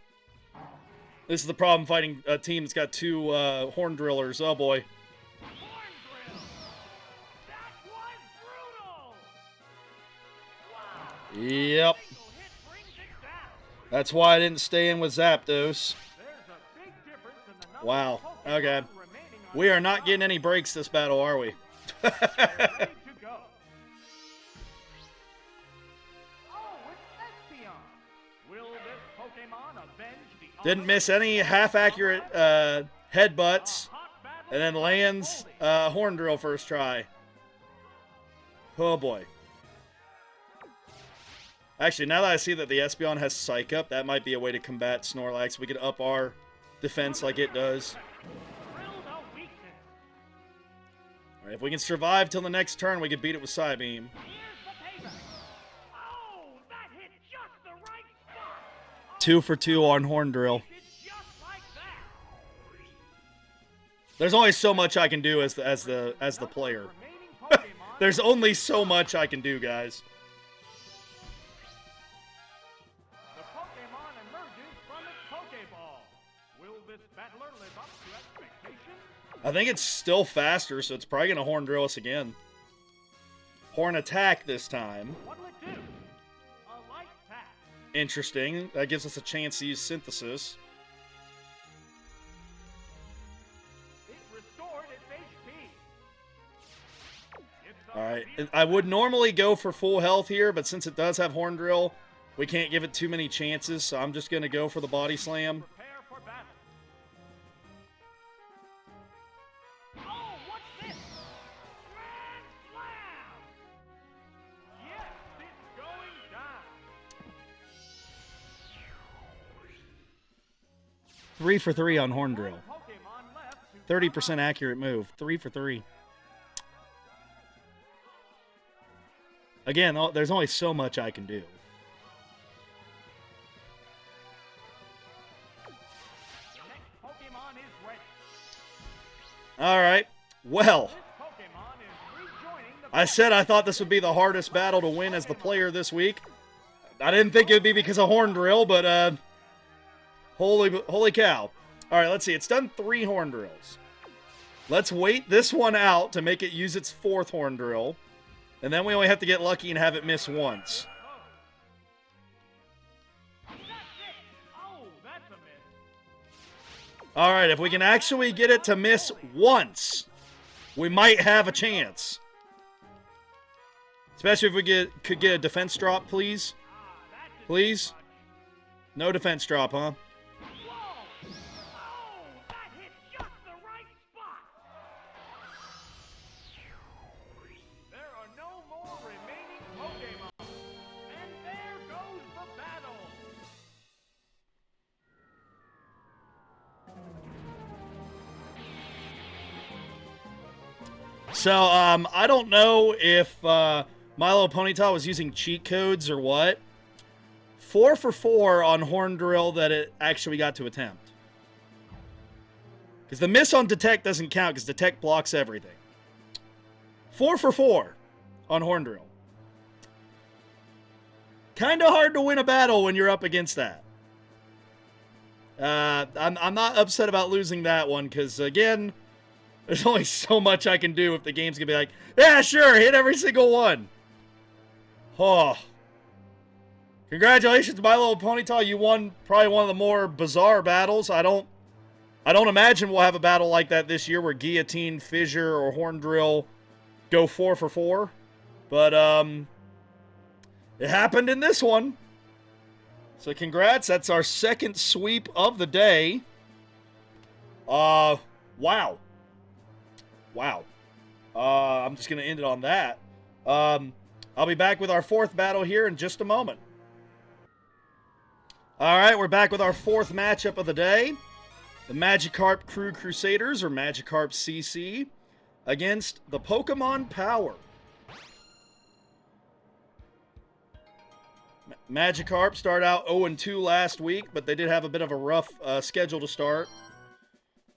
This is the problem fighting a team that's got two Horn Drillers. Oh, boy. Horn Drill. That was brutal. Wow. Yep. Single hit brings it down. That's why I didn't stay in with Zapdos. There's a big difference in the number Wow. of Pokemon Okay. remaining on We are the not field. getting any breaks this battle, are we? Ready to go. Oh, it's Espeon. Will this Pokemon avenge the Didn't miss any half-accurate headbutts. hot battle And then lands Horn Drill first try. Oh, boy. Actually, now that I see that the Espeon has Psych Up, that might be a way to combat Snorlax. We could up our defense like it does. Drill no weakness. All right, if we can survive till the next turn, we could beat it with Psybeam. Here's the payback. Oh, that hit just the right spot. 2 for 2 on Horn Drill. It's just like that. There's only so much I can do as the player. Remaining Pokemon. There's only so much I can do, guys. The Pokemon emerges from its Pokeball. Will this battler live up to expectations? I think it's still faster, so it's probably going to Horn Drill us again. Horn Attack this time. What'll it do? A light tap. Interesting. That gives us a chance to use Synthesis. It restored its HP. It's a Alright. real I would normally go for full health here, but since it does have Horn Drill, we can't give it too many chances, so I'm just going to go for the Body Slam. prepare for battle. Oh, what's this? Grand Slam! Yes, it's going down. 3 for 3 on Horn Drill. Pokemon left to 30% accurate move. 3 for 3. Again, there's only so much I can do. The next Pokemon is ready. Alright. Well, This Pokemon is rejoining the I said I thought this would be the hardest battle to win as the player this week. I didn't think it would be because of Horn Drill, but holy cow. Alright, let's see. It's done 3 Horn Drills. Let's wait this one out to make it use its 4th Horn Drill. And then we only have to get lucky and have it miss once. That's it. Oh, that's a miss. Alright, if we can actually get it to miss once, we might have a chance. Especially if we could get a defense drop, please. That's it. Please? No defense drop, huh? Whoa! Oh, that hit just the right spot. There are no more remaining Pokemon. And there goes the battle. So, I don't know if Milo Ponyta was using cheat codes or what. 4 for 4 on Horn Drill that it actually got to attempt. Because the miss on Detect doesn't count because Detect blocks everything. 4 for 4 on Horn Drill. Kind of hard to win a battle when you're up against that. I'm not upset about losing that one because, again, there's only so much I can do if the game's going to be like, yeah, sure, hit every single one. Oh. Congratulations, My Little Ponyta. You won probably one of the more bizarre battles. I don't imagine we'll have a battle like that this year where Guillotine, Fissure, or Horn Drill go 4 for 4. But, it happened in this one. So congrats. That's our second sweep of the day. Wow. Wow. I'm just going to end it on that. I'll be back with our 4th battle here in just a moment. All right, we're back with our 4th matchup of the day. The Magikarp Crew Crusaders, or Magikarp CC, against the Pokemon Power. Magikarp started out 0-2 last week, but they did have a bit of a rough schedule to start.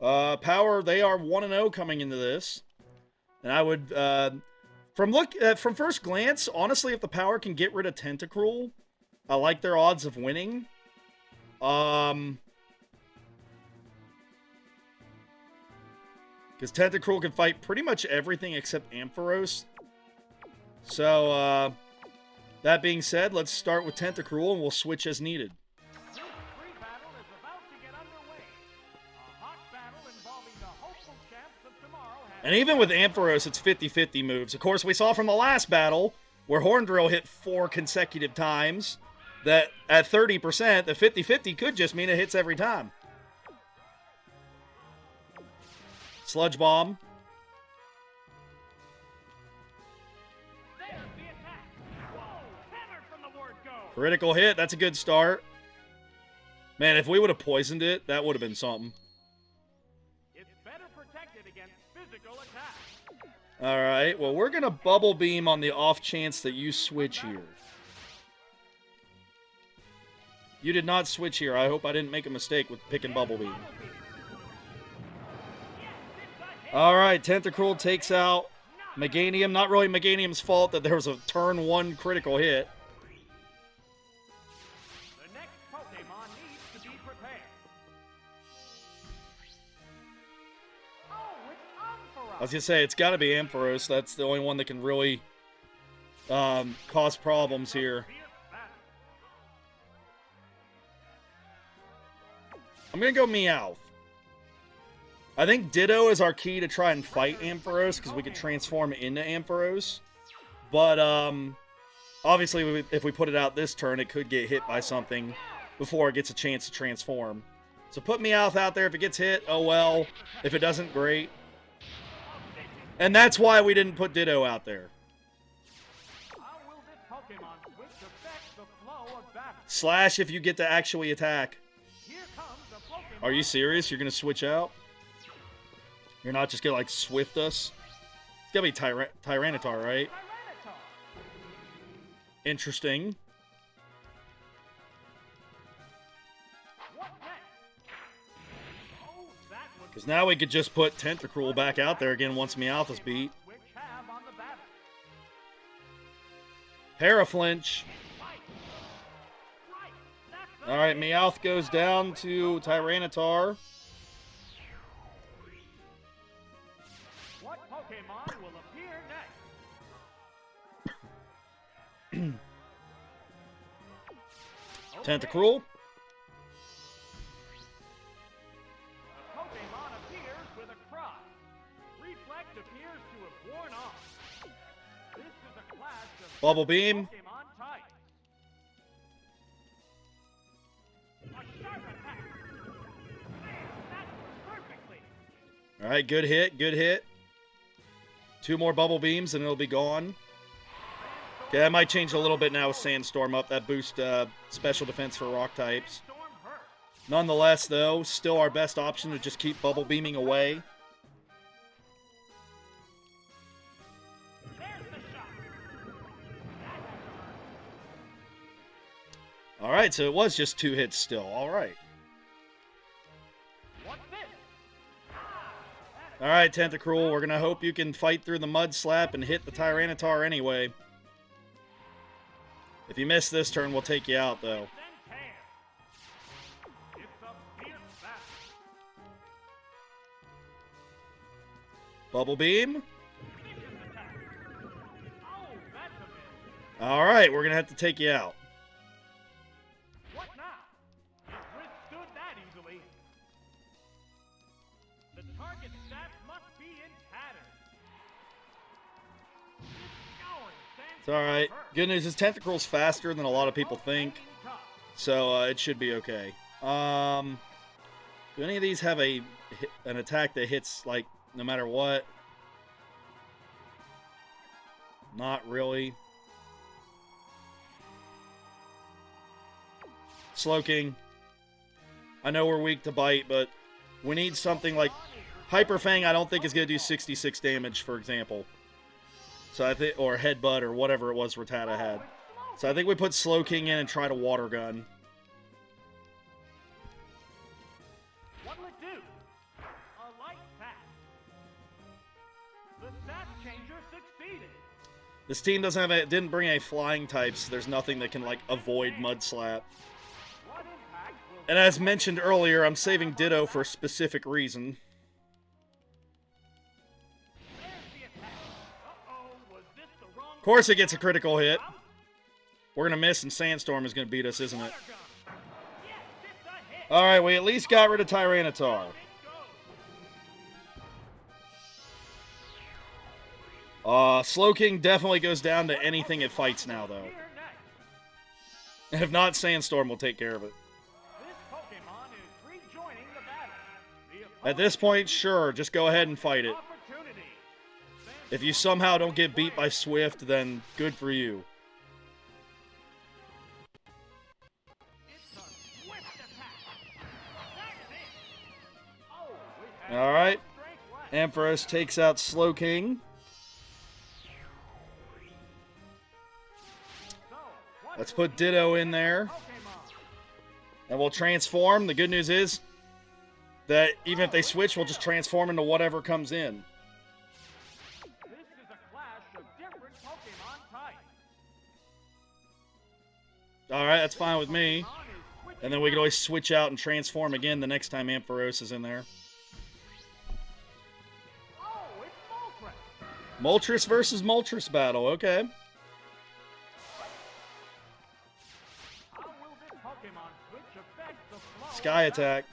Power, they are 1-0 coming into this. And I would, from first glance, honestly, if the Power can get rid of Tentacruel, I like their odds of winning. Because Tentacruel can fight pretty much everything except Ampharos. So, that being said, let's start with Tentacruel and we'll switch as needed. This free battle is about to get underway. A hot battle involving the hopeful champs of tomorrow has... And even with Ampharos, it's 50-50 moves. Of course, we saw from the last battle, where Horndrill hit 4 consecutive times, that at 30%, the 50-50 could just mean it hits every time. Sludge Bomb. There's the attack. Whoa! Hammered from the word go. Critical hit. That's a good start. Man, if we would have poisoned it, that would have been something. It's better protected against physical attack. All right. Well, we're going to Bubble Beam on the off chance that you switch here. You did not switch here. I hope I didn't make a mistake with picking Bubble Beam. All right. Tentacruel takes out Meganium. Not really Meganium's fault that there was a turn 1 critical hit. The next Pokemon needs to be prepared. Oh, it's Ampharos. I was going to say, it's got to be Ampharos. That's the only one that can really cause problems here. I'm going to go Meowth. I think Ditto is our key to try and fight Ampharos, because we can transform into Ampharos. But, obviously, if we put it out this turn, it could get hit by something before it gets a chance to transform. So put Meowth out there. If it gets hit, oh well. If it doesn't, great. And that's why we didn't put Ditto out there. How will this Pokemon switch affect the flow of battle? Slash if you get to actually attack. Here comes the Pokemon. Are you serious? You're going to switch out? You're not just going to, like, Swift us? It's got to be Tyranitar, right? Tyranitar. Interesting. What next? Oh, that was Because now we could just put Tentacruel back out there again once Meowth is beat. Switch have on the battle. Paraflinch. Right. That's the Alright, Meowth goes down to Tyranitar. What Pokemon will appear next? Tentacruel. The Pokemon appears with a cry. Reflex appears to have worn off. This is a class of Bubble Beam. Pokemon type. A sharp attack. Man, that was perfectly. Alright, good hit, good hit. 2 more Bubble Beams and it'll be gone. Okay, that might change a little bit now with Sandstorm up. That boosts special defense for rock types. Storm hurt. Nonetheless, though, still our best option to just keep Bubble Beaming away. There's the shot. Alright, so it was just 2 hits still. Alright. What's this? Alright, Tentacruel, we're going to hope you can fight through the Mud Slap and hit the Tyranitar anyway. If you miss this turn, we'll take you out, though. Then tear. It's a fierce battle. Bubble Beam. Vicious attack. Oh, that's a miss. Alright, we're going to have to take you out. What now? It withstood that easily. The target staff must be in tatters. It's going. It's alright. Good news is Tentacruel's faster than a lot of people think, Tough. so it should be okay. Do any of these have an attack that hits, like, no matter what? Not really. Slowking. I know we're weak to bite, but we need something like Hyper Fang. I don't think is going to do 66 damage, for example. So I think, or Headbutt, or whatever it was Rattata had. So I think we put Slowking in and try to Water Gun. What'll it do? A light pass. The stat changer succeeded. This team didn't bring any flying types. So there's nothing that can like avoid Mud Slap. What impact will And as mentioned earlier, I'm saving Ditto for a specific reason. There's the attack. Uh-oh, was this the wrong Of course it gets a critical hit. We're going to miss and Sandstorm is going to beat us, isn't it? water gun? Yes, it's a hit. Alright, we at least got rid of Tyranitar. It goes. Slowking definitely goes down to anything it fights now, though. Here next. And if not, Sandstorm will take care of it. This Pokemon is rejoining the battle. At this point, sure, just go ahead and fight it. Opportunity. If you somehow don't get beat by Swift, then good for you. It's a swift attack. That's it. Oh, we have Alright. strength left. Ampharos takes out Slowking. So, what Let's do put we Ditto in there. Pokemon? And we'll transform. The good news is that even if they switch, we'll just transform into whatever comes in. This is a clash of different Pokemon types. Alright, that's fine with me. Pokemon is switching And then we can out. always switch out and transform again the next time Ampharos is in there. Oh, it's Moltres. Moltres versus Moltres battle, okay. How will this Pokemon switch affect the flow? Sky of battle? Attack.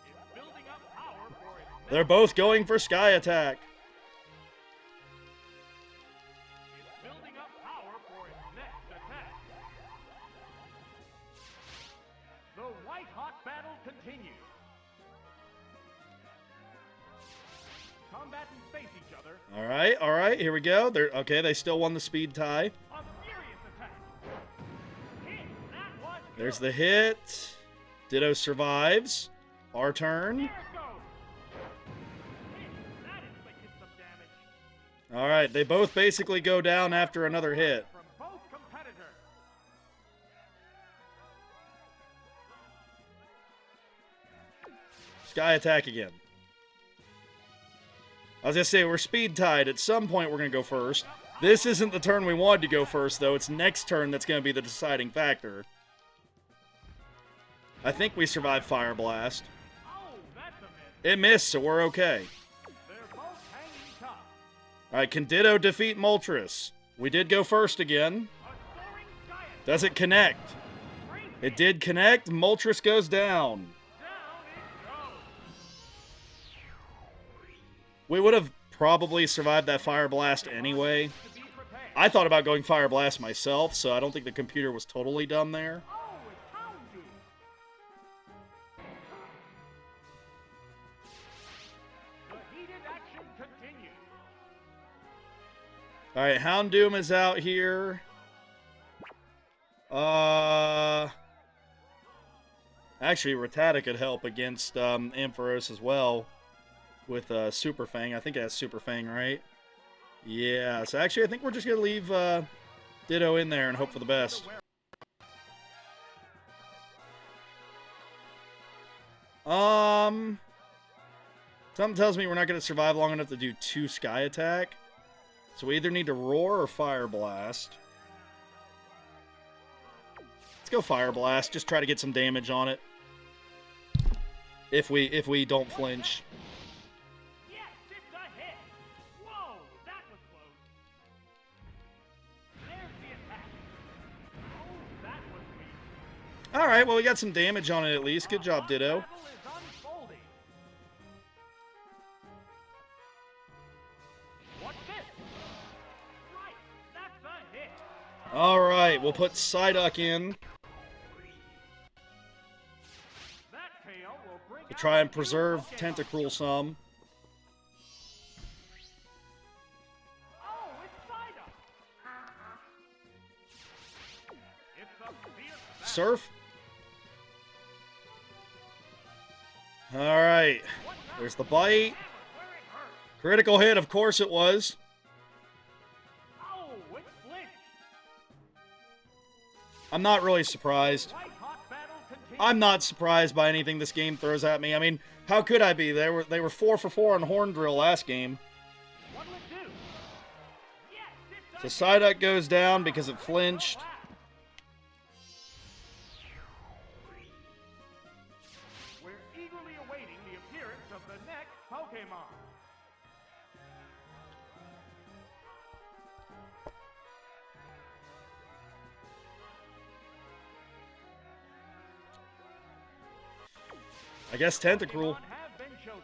It's building up power for its They're next. both going for Sky Attack. It's building up power for its next attack. The White Hot battle continues. Combatants face each other. Alright, here we go. Okay, they still won the speed tie. A furious attack. Hit. That was There's good. the hit. Ditto survives. Our turn. There it goes. Hit. That inflicted some damage. Alright, they both basically go down after another hit. From both competitors. Sky Attack again. I was gonna say, we're speed tied. At some point, we're gonna go first. This isn't the turn we wanted to go first, though. It's next turn that's gonna be the deciding factor. I think we survived Fire Blast. Oh, that's a miss. It missed, so we're okay. They're both hanging tough. Alright, can Ditto defeat Moltres? We did go first again. A soaring sky attack. Does it connect? Great It did connect. Moltres goes down. Down it goes. We would have probably survived that Fire Blast anyway. To be prepared. I thought about going Fire Blast myself, so I don't think the computer was totally dumb there. Oh, it's Houndoom. The heated action continues. Alright, Houndoom is out here. Actually, Rattata could help against Ampharos as well with Super Fang. I think it has Super Fang, right? Yeah, so actually I think we're just going to leave Ditto in there and hope for the best. Something tells me we're not going to survive long enough to do 2 Sky Attack. So we either need to Roar or Fire Blast. Let's go Fire Blast. Just try to get some damage on it. If we don't flinch. Yes, it's a hit. Whoa, that was close. There's the attack. Oh, that was weak. Alright, well we got some damage on it at least. Good job, Ditto. Battle is unfolding. What's this? Right, that's a hit. Alright, we'll put Psyduck in That tail will bring to out try and a new preserve Pokemon. Tentacruel some. Oh, it's Psyduck. It's a fierce battle. Surf. Alright, What there's now? the bite. Hammer where it hurts. Critical hit, of course it was. I'm not really surprised. White-hot battle continues. I'm not surprised by anything this game throws at me. I mean, how could I be? They were 4 for 4 on Horn Drill last game. What'll it do? Yes, So it's Psyduck goes down because it flinched. We're eagerly awaiting the appearance of the next Pokémon. I guess Tentacruel. Pokemon have been chosen.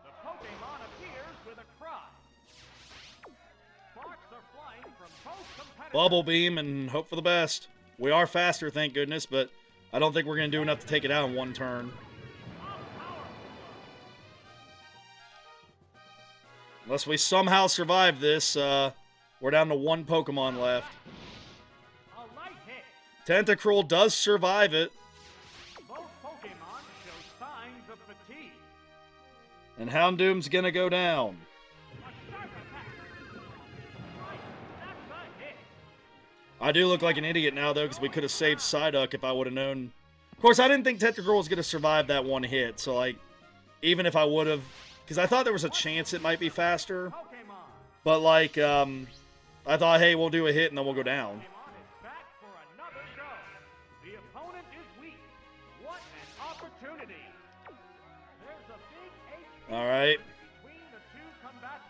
The Pokemon appears with a cry. Sparks are flying from both competitors. Bubble Beam and hope for the best. We are faster, thank goodness, but I don't think we're going to do enough to take it out in one turn. Unless we somehow survive this, we're down to 1 Pokemon left. A light hit. Tentacruel does survive it. Both Pokemon show signs of fatigue. And Houndoom's going to go down. A sharp attack. Right, that's a hit. I do look like an idiot now, though, because we could have saved Psyduck if I would have known. Of course, I didn't think Tentacruel was going to survive that one hit, so, like, even if I would have... Because I thought there was a chance it might be faster, Pokemon. but, like, I thought, hey, we'll do a hit and then we'll go down. Pokemon is back for another go. The opponent is weak. What an opportunity. There's a big HP All right. between the two combatants.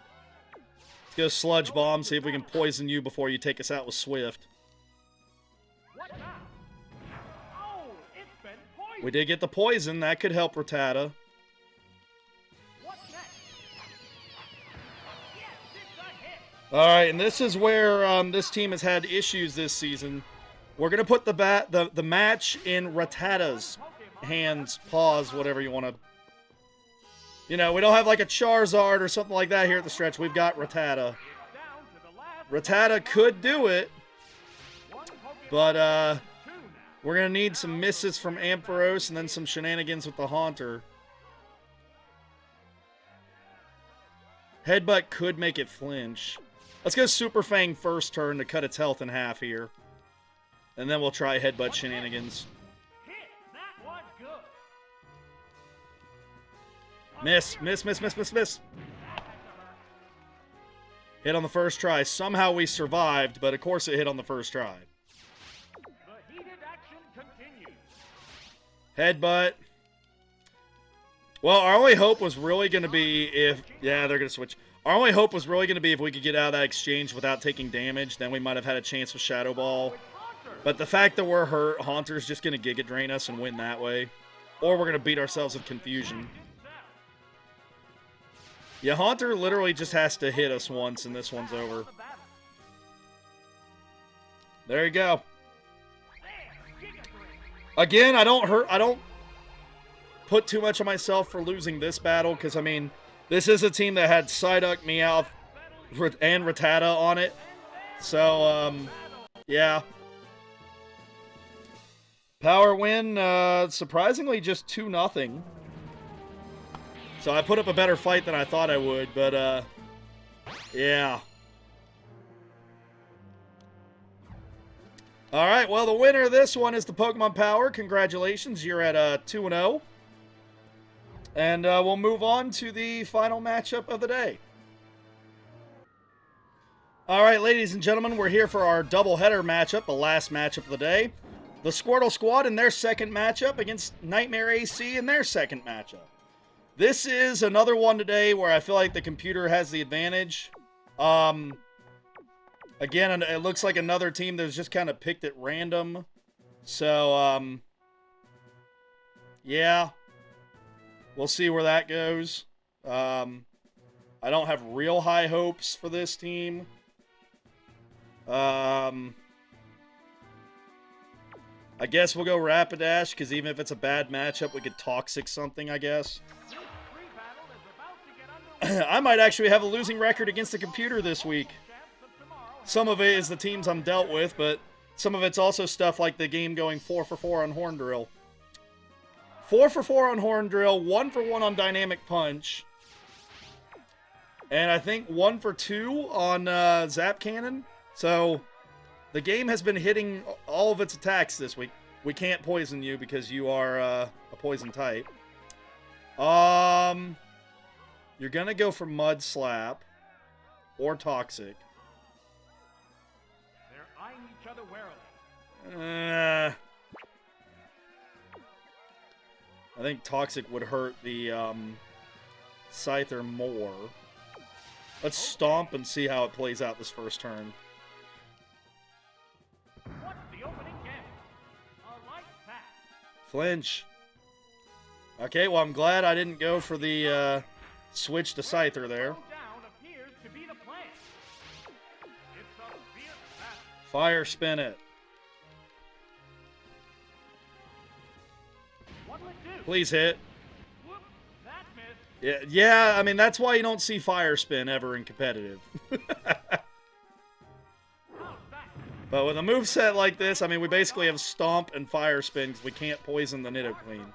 Let's go Sludge Bomb, see if we can poison you before you take us out with Swift. What now? Oh, it's been poisoned. We did get the poison. That could help Rattata. What next? Yes, it's a hit. All right, and this is where this team has had issues this season. We're going to put the match in Rattata's hands, paws, whatever you want to... You know, we don't have like a Charizard or something like that here at the stretch. We've got Rattata. Down to the last Rattata could do it, one Pokemon. but Two now. we're going to need some misses from Ampharos and then some shenanigans with the Haunter. Headbutt could make it flinch. Let's go Super Fang first turn to cut its health in half here. And then we'll try Headbutt shenanigans. Hit. That was good. Miss, miss, miss, miss, miss, miss. Hit on the first try. Somehow we survived, but of course it hit on the first try. The heated action continues. Headbutt. Well, our only hope was really going to be if... Yeah, they're going to switch. Our only hope was really going to be if we could get out of that exchange without taking damage. Then we might have had a chance with Shadow Ball. But the fact that we're hurt, Haunter's just going to Giga Drain us and win that way. Or we're going to beat ourselves with Confusion. Yeah, Haunter literally just has to hit us once and this one's over. There you go. Again, I don't put too much on myself for losing this battle, because, I mean, this is a team that had Psyduck, Meowth, and Rattata on it. So, yeah. Power win, surprisingly just 2-0. So I put up a better fight than I thought I would, but, yeah. All right, well, the winner of this one is the Pokemon Power. Congratulations, you're at 2-0. And we'll move on to the final matchup of the day. All right, ladies and gentlemen, we're here for our doubleheader matchup, the last matchup of the day. The Squirtle Squad in their second matchup against Nightmare AC in their second matchup. This is another one today where I feel like the computer has the advantage. Again, it looks like another team that was just kind of picked at random. So, yeah. We'll see where that goes. I don't have real high hopes for this team. I guess we'll go Rapidash, because even if it's a bad matchup, we could Toxic something, I guess. I might actually have a losing record against the computer this week. Some of it is the teams I'm dealt with, but some of it's also stuff like the game going 4 for 4 on Horn Drill. 4 for 4 on Horn Drill, 1 for 1 on Dynamic Punch. And I think 1 for 2 on Zap Cannon. So, The game has been hitting all of its attacks this week. We can't poison you because you are a poison type. You're gonna go for Mud Slap or Toxic. They're eyeing each other warily. I think Toxic would hurt the Scyther more. Let's stomp and see how it plays out this first turn. What's the opening gambit? A light pass. Flinch. Okay, well, I'm glad I didn't go for the switch to Scyther there. Down appears to be the plan. It's a fierce battle. Fire spin it. What'll it do? Please hit. Whoop, that missed. Yeah, I mean, that's why you don't see Fire Spin ever in competitive. But with a moveset like this, I mean, we basically have Stomp and Fire Spin because we can't poison the Nidoqueen.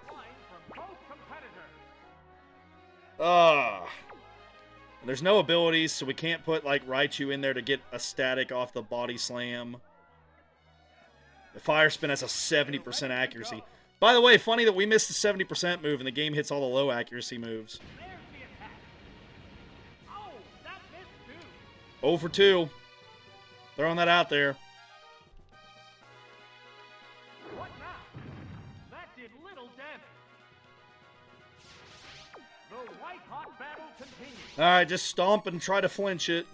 There's no abilities, so we can't put, like, Raichu in there to get a static off the Body Slam. The Fire Spin has a 70% accuracy. By the way, funny that we missed the 70% move and the game hits all the low accuracy moves. 0 for 2. Throwing that out there. What now? That did little damage. The white-hot battle continues. Alright, just stomp and try to flinch it.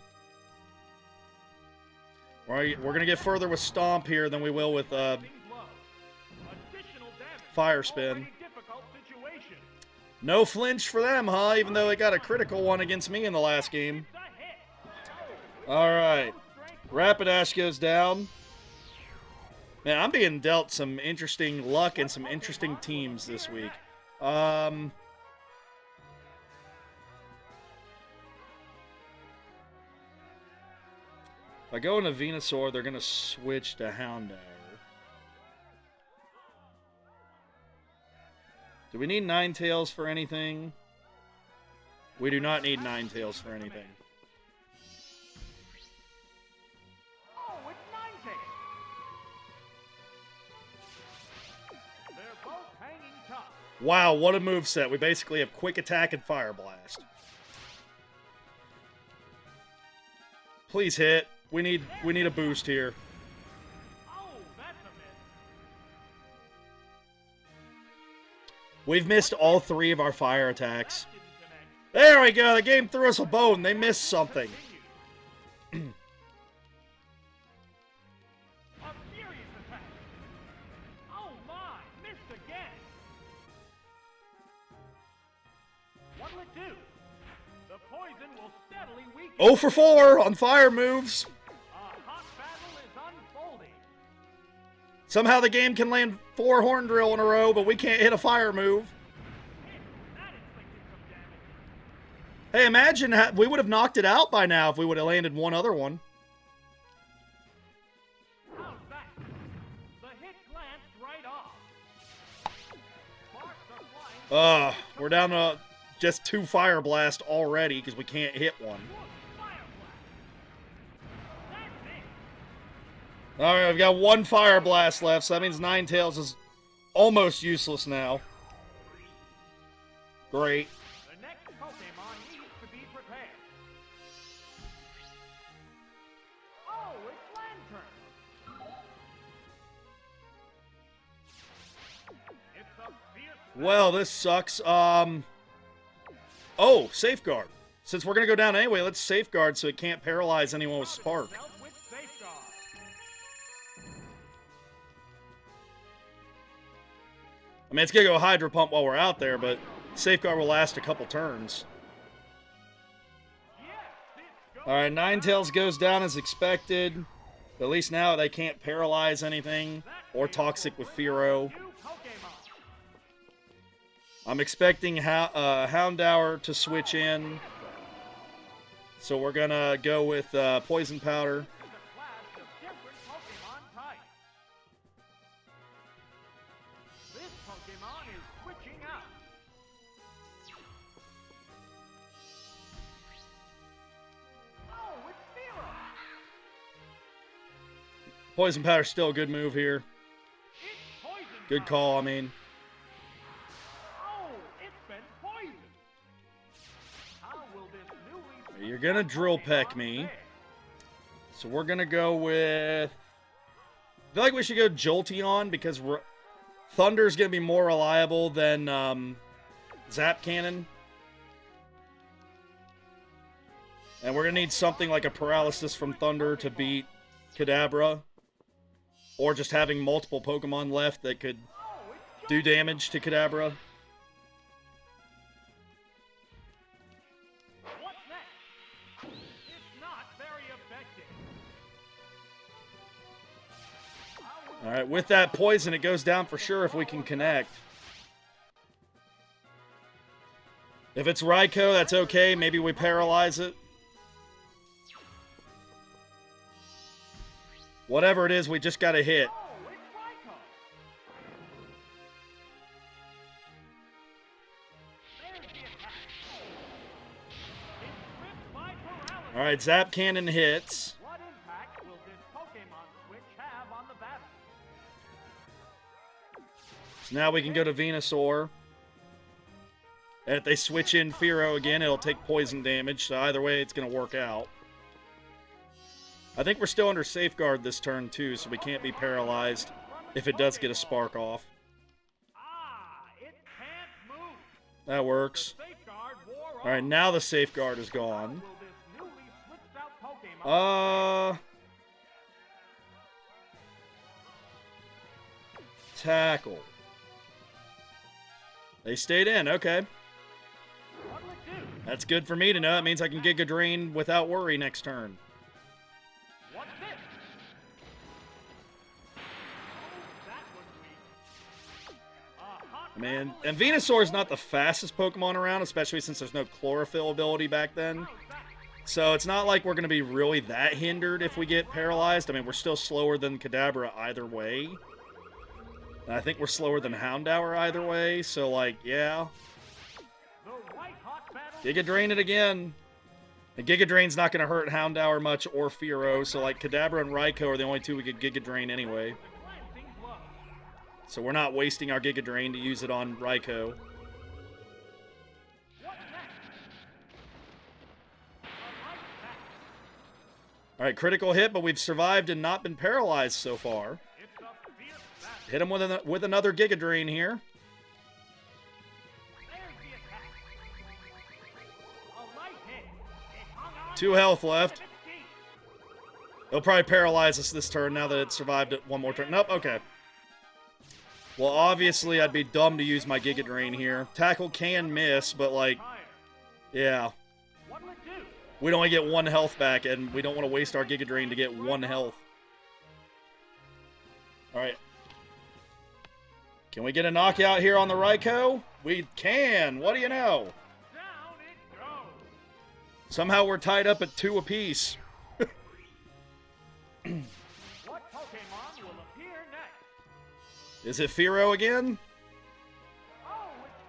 We're going to get further with Stomp here than we will with Fire Spin. No flinch for them, huh? Even though they got a critical one against me in the last game. Alright. Rapidash goes down. Man, I'm being dealt some interesting luck and some interesting teams this week. If I go into Venusaur, they're going to switch to Houndour. Do we need Ninetales for anything? We do not need Ninetales for anything. Oh, it's Ninetales. They're both hanging tough. Wow, what a moveset. We basically have Quick Attack and Fire Blast. Please hit. We need a boost here. Oh, that's a miss. We've missed all 3 of our fire attacks. There we go. The game threw us a bone. They missed something. A furious attack. Oh my, missed again. What'll it do? The poison will steadily weaken. 0 for 4 on fire moves. A hot battle is unfolding. Somehow the game can land 4 Horn Drill in a row, but we can't hit a fire move. That inflicted some damage. Hey, imagine we would have knocked it out by now if we would have landed one other one. How's that? The hit glanced right off. Sparks are flying. We're down to just 2 Fire Blast already because we can't hit one. Fire blast. That's it. Alright, I've got 1 Fire Blast left, so that means Ninetales is almost useless now. Great. The next Pokemon needs to be prepared. Oh, it's Lantern. It's a fierce. Well, this sucks. Oh, Safeguard. Since we're going to go down anyway, let's Safeguard so it can't paralyze anyone with Spark. Dealt with Safeguard. I mean, it's going to go Hydro Pump while we're out there, but Safeguard will last a couple turns. Yes, this goes. Alright, Ninetales goes down as expected. But at least now they can't paralyze anything or Toxic with Fearow. New Pokemon. I'm expecting Houndour to switch in. So we're going to go with Poison Powder. This is a clash of different Pokemon types. This Pokemon is switching out. Oh, it's Fearow. Poison Powder's still a good move here. It's poison Good powder. call, I mean. Oh, it's been poisoned. How will this newly You're gonna drill peck Pokemon me. fare? So we're gonna go with... I feel like we should go Jolteon because Thunder's gonna be more reliable than Zap Cannon. And we're gonna need something like a Paralysis from Thunder to beat Kadabra. Or just having multiple Pokemon left that could Oh, it's do damage to Kadabra. What's next? It's not very effective. How will Alright, with that poison, it goes down for sure if we can connect. If it's Raikou, that's okay. Maybe we paralyze it. Whatever it is, we just gotta hit. Oh, it's Raikou. There's the attack. It's gripped by paralysis. Alright, Zap Cannon hits. What impact will this Pokemon switch have on the battle? So now we can go to Venusaur. And if they switch in Fearow again, it'll take poison damage. So either way, it's going to work out. I think we're still under Safeguard this turn, too, so we can't be paralyzed if it does get a Spark off. Ah, it can't move. That works. Safeguard wore off. Alright, now the Safeguard is gone. Will this newly switched out Pokemon Tackle. They stayed in, okay. what'll it do? That's good for me to know. It means I can Giga Drain without worry next turn. What's this? Oh, that was weak. Hot Man, battle and is Venusaur is not the fastest Pokemon around, especially since there's no Chlorophyll ability back then. How's that? So it's not like we're going to be really that hindered if we get paralyzed. I mean, we're still slower than Kadabra either way. And I think we're slower than Houndour either way, so like, yeah. The white hot battle Giga Drain it again. And Giga Drain's not going to hurt Houndour much or Fearow, so like Kadabra and Raikou are the only two we could Giga Drain anyway. the glancing blow. So we're not wasting our Giga Drain to use it on Raikou. What's next? A light attack. Alright, critical hit, but we've survived and not been paralyzed so far. It's a fierce battle. Hit him with another Giga Drain here. There's the attack. A light hit. It hung on 2 health left. to its teeth. It'll probably paralyze us this turn now that it survived it one more turn. Nope, okay. Well, obviously, I'd be dumb to use my Giga Drain here. Tackle can miss, but, like, Tired. yeah. What'll it do? We'd only get 1 health back, and we don't want to waste our Giga Drain to get 1 health. Alright. Can we get a knockout here on the Raikou? We can! What do you know? Down it goes. Somehow we're tied up at 2 apiece. What Pokemon will appear next? Is it Fearow again? Oh, it's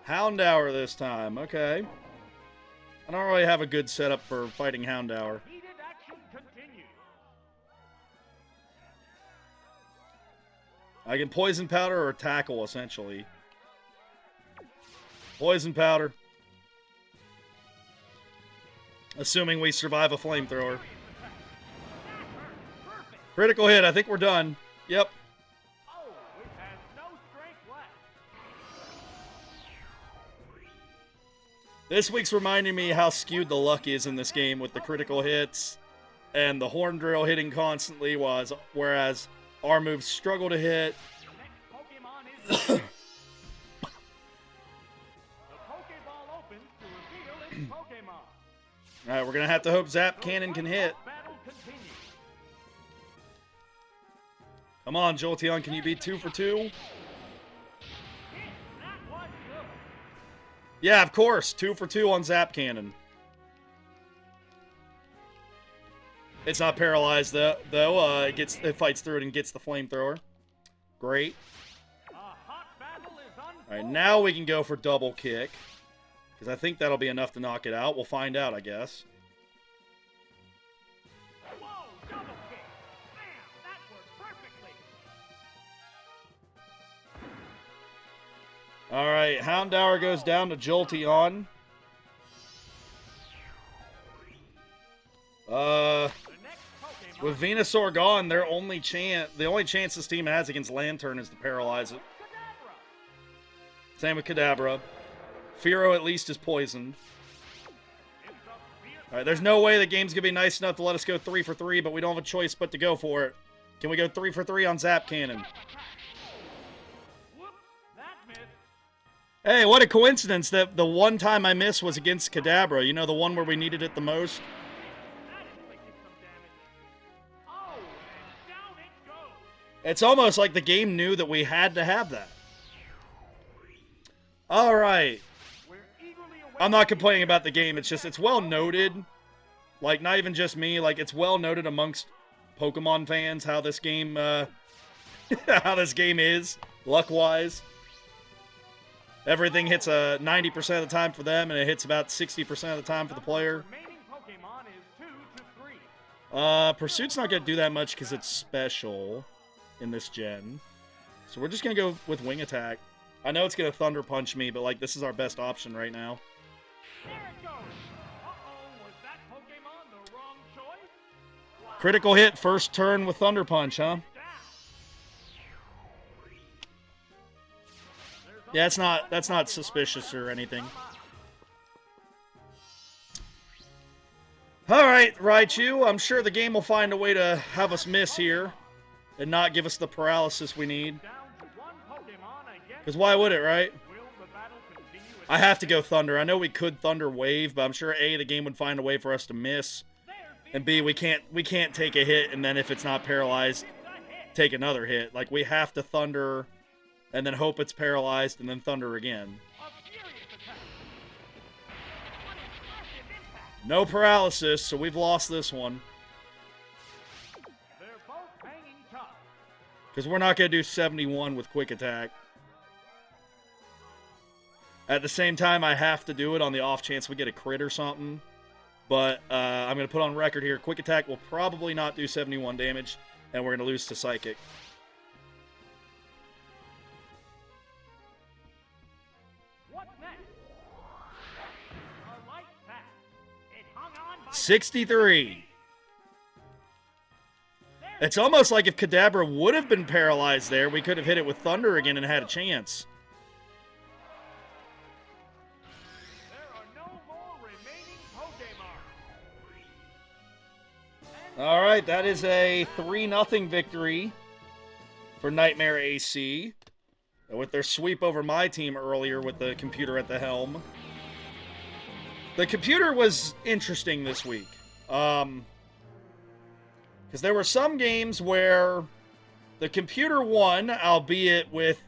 Houndour. Houndour this time, okay. I don't really have a good setup for fighting Houndour. Heated action continues. I can Poison Powder or Tackle, essentially. Poison Powder. Assuming we survive a Flamethrower. Perfect. Critical hit, I think we're done. Yep. Oh, it has no strength left. This week's reminding me how skewed the luck is in this game with the critical hits and the Horn Drill hitting constantly, whereas our moves struggle to hit. The next Pokemon is. The Pokeball opens to reveal its Pokemon. Alright, we're going to have to hope Zap Cannon can hit. Battle continues. Come on, Jolteon, can you be 2 for 2? Hit. That was good. Yeah, of course. 2 for 2 on Zap Cannon. It's not paralyzed though. It fights through it and gets the Flamethrower. Great. A hot battle is Alright, unfolding. now we can go for Double Kick. Because I think that'll be enough to knock it out. We'll find out, I guess. Whoa, double kick. Bam, that All right, Houndour goes down to Jolteon. With Venusaur gone, the only chance this team has against Lantern is to paralyze it. Same with Kadabra. Fearow at least is poisoned. All right, there's no way the game's gonna be nice enough to let us go 3 for 3, but we don't have a choice but to go for it. Can we go 3 for 3 on Zap Cannon? Hey, what a coincidence that the one time I missed was against Kadabra. You know, the one where we needed it the most? It's almost like the game knew that we had to have that. All right. I'm not complaining about the game. It's just, it's well noted. Like, not even just me. Like, it's well noted amongst Pokemon fans how this game, how this game is, luck-wise. Everything hits 90% of the time for them, and it hits about 60% of the time for the player. Pursuit's not going to do that much because it's special in this gen. So we're just going to go with Wing Attack. I know it's going to Thunder Punch me, but, like, this is our best option right now. There it goes. Uh-oh, was that Pokemon the wrong choice? Critical hit first turn with Thunder Punch, huh? Yeah, that's not suspicious or anything. Alright, Raichu, I'm sure the game will find a way to have us miss here and not give us the paralysis we need. Because why would it, right? I have to go Thunder. I know we could Thunder Wave, but I'm sure A, the game would find a way for us to miss, and B, we can't take a hit and then if it's not paralyzed, take another hit. Like, we have to Thunder and then hope it's paralyzed and then Thunder again. No paralysis, so we've lost this one. Because we're not going to do 71 with Quick Attack. At the same time, I have to do it on the off chance we get a crit or something. But I'm going to put on record here, Quick Attack will probably not do 71 damage, and we're going to lose to Psychic. What's next? A light pack. It hung on by 63. It's almost like if Kadabra would have been paralyzed there, we could have hit it with Thunder again and had a chance. All right, that is a 3-0 victory for Nightmare AC with their sweep over my team earlier with the computer at the helm. The computer was interesting this week. Because there were some games where the computer won, albeit with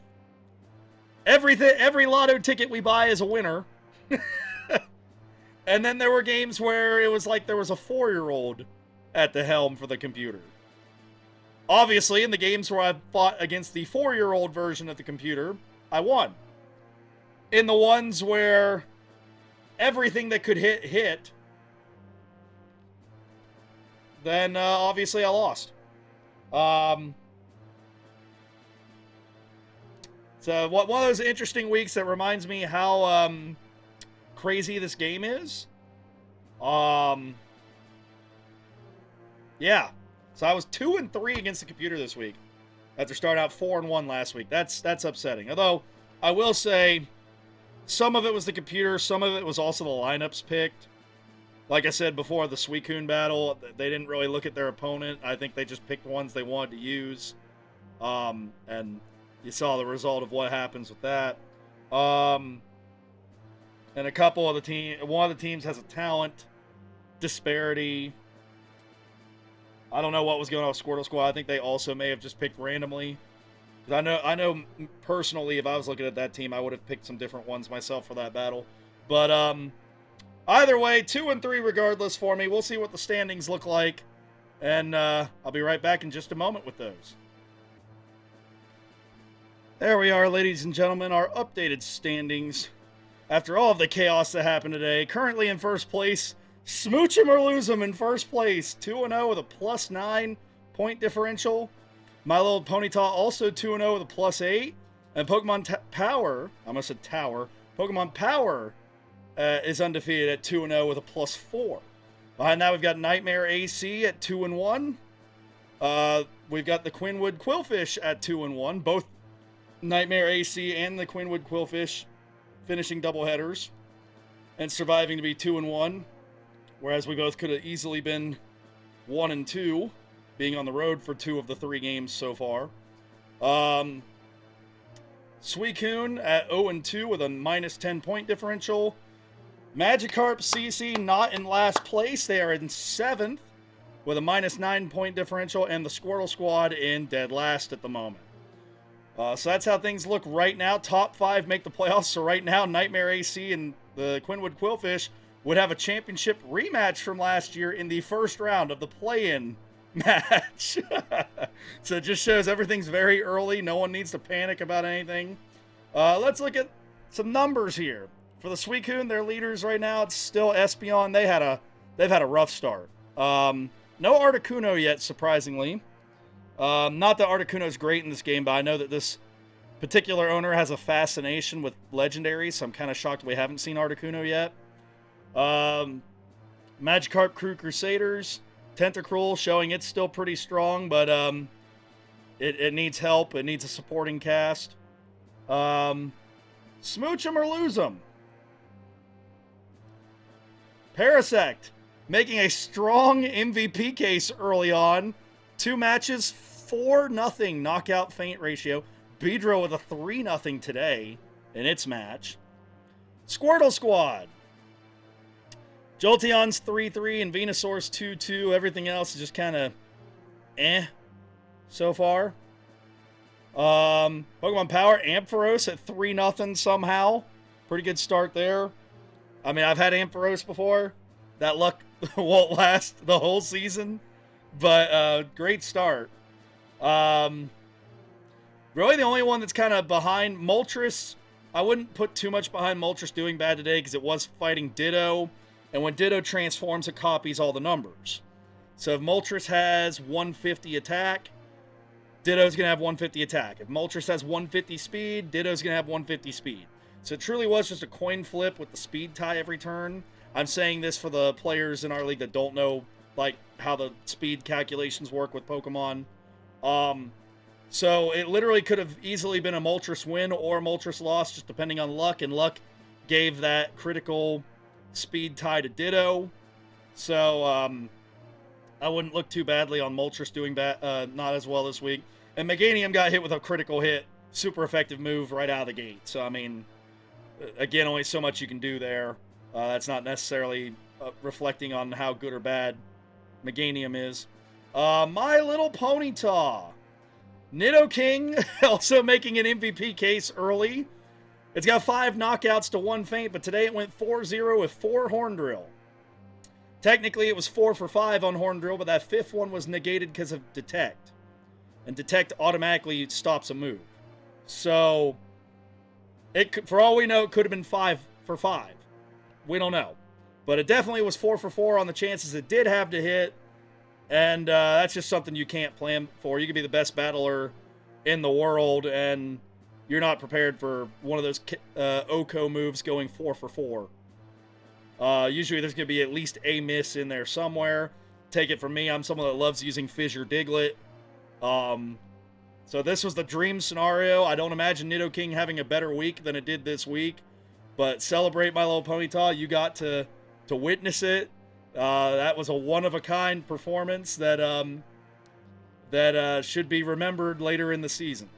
every lotto ticket we buy is a winner. And then there were games where it was like there was a 4-year-old at the helm for the computer. Obviously, in the games where I fought against the 4-year-old version of the computer, I won. In the ones where everything that could hit, then obviously I lost. So one of those interesting weeks that reminds me how crazy this game is. Yeah. So I was 2-3 against the computer this week after starting out 4-1 last week. That's upsetting. Although I will say some of it was the computer, some of it was also the lineups picked. Like I said before, the Suicune battle, they didn't really look at their opponent. I think they just picked the ones they wanted to use. And you saw the result of what happens with that. And a couple of one of the teams has a talent disparity. I don't know what was going on with Squirtle Squad. I think they also may have just picked randomly. Because I know personally, if I was looking at that team, I would have picked some different ones myself for that battle. But either way, 2-3 regardless for me. We'll see what the standings look like. And I'll be right back in just a moment with those. There we are, ladies and gentlemen, our updated standings. After all of the chaos that happened today, currently in first place, Smooch 'em or lose 'em in first place, 2-0 with a +9 point differential. My Little Ponyta also 2-0 with a +8. And Power, I almost said Tower. Pokemon Power is undefeated at 2-0 with a +4. Behind that, we've got Nightmare AC at 2-1. We've got the Quinwood Quillfish at 2-1. Both Nightmare AC and the Quinwood Quillfish finishing doubleheaders and surviving to be 2-1. Whereas we both could have easily been 1-2, being on the road for 2 of the 3 games so far. Suicune at 0-2 with a -10 point differential. Magikarp CC not in last place. They are in 7th with a -9 point differential, and the Squirtle Squad in dead last at the moment. So that's how things look right now. Top 5 make the playoffs. So right now, Nightmare AC and the Quinwood Quillfish would have a championship rematch from last year in the first round of the play-in match. So it just shows everything's very early. No one needs to panic about anything. Let's look at some numbers here. For the Suicune, their leaders right now, it's still Espeon. They've had a rough start. No Articuno yet, surprisingly. Not that Articuno's great in this game, but I know that this particular owner has a fascination with legendaries, so I'm kind of shocked we haven't seen Articuno yet. Magikarp Crew Crusaders, Tentacruel showing it's still pretty strong, but it needs help. It needs a supporting cast. Smooch 'em or lose 'em. Parasect making a strong MVP case early on. 2 matches, 4-0 knockout feint ratio. Beedrill with a 3-0 today in its match. Squirtle Squad. Jolteon's 3-3 and Venusaur's 2-2. Everything else is just kind of so far. Pokemon Power, Ampharos at 3-0 somehow. Pretty good start there. I mean, I've had Ampharos before. That luck won't last the whole season. But great start. Really the only one that's kind of behind, Moltres. I wouldn't put too much behind Moltres doing bad today because it was fighting Ditto. And when Ditto transforms, it copies all the numbers. So if Moltres has 150 attack, Ditto's going to have 150 attack. If Moltres has 150 speed, Ditto's going to have 150 speed. So it truly was just a coin flip with the speed tie every turn. I'm saying this for the players in our league that don't know like how the speed calculations work with Pokemon. So it literally could have easily been a Moltres win or a Moltres loss, just depending on luck. And luck gave that critical speed tie to Ditto. So I wouldn't look too badly on Moltres doing not as well this week. And Meganium got hit with a critical hit. Super effective move right out of the gate. So, I mean, again, only so much you can do there. That's not necessarily reflecting on how good or bad Meganium is. My Little Ponyta. Nidoking also making an MVP case early. It's got 5 knockouts to 1 feint, but today it went 4-0 with 4 Horn Drill. Technically, it was 4 for 5 on Horn Drill, but that 5th one was negated because of Detect. And Detect automatically stops a move. So, for all we know, it could have been 5 for 5. We don't know. But it definitely was 4 for 4 on the chances it did have to hit. And that's just something you can't plan for. You could be the best battler in the world, and you're not prepared for one of those Oko moves going 4 for 4. Usually there's going to be at least a miss in there somewhere. Take it from me, I'm someone that loves using Fissure Diglett. So this was the dream scenario. I don't imagine Nidoking having a better week than it did this week. But celebrate My Little Ponyta. You got to witness it. That was a one-of-a-kind performance that should be remembered later in the season.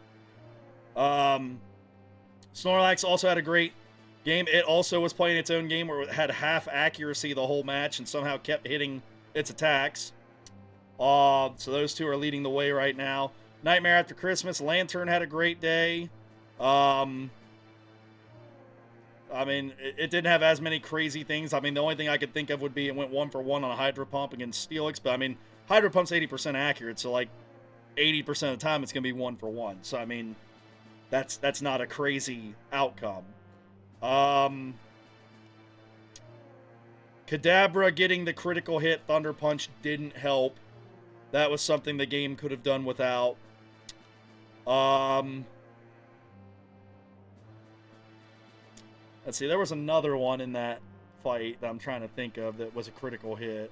Snorlax also had a great game. It also was playing its own game where it had half accuracy the whole match and somehow kept hitting its attacks. So those two are leading the way right now. Nightmare After Christmas. Lantern had a great day. I mean, it didn't have as many crazy things. I mean, the only thing I could think of would be it went 1 for 1 on a Hydro Pump against Steelix. But, I mean, Hydro Pump's 80% accurate. So, like, 80% of the time it's going to be 1 for 1. So, I mean, that's not a crazy outcome. Kadabra getting the critical hit Thunder Punch didn't help. That was something the game could have done without. Let's see, there was another one in that fight that I'm trying to think of that was a critical hit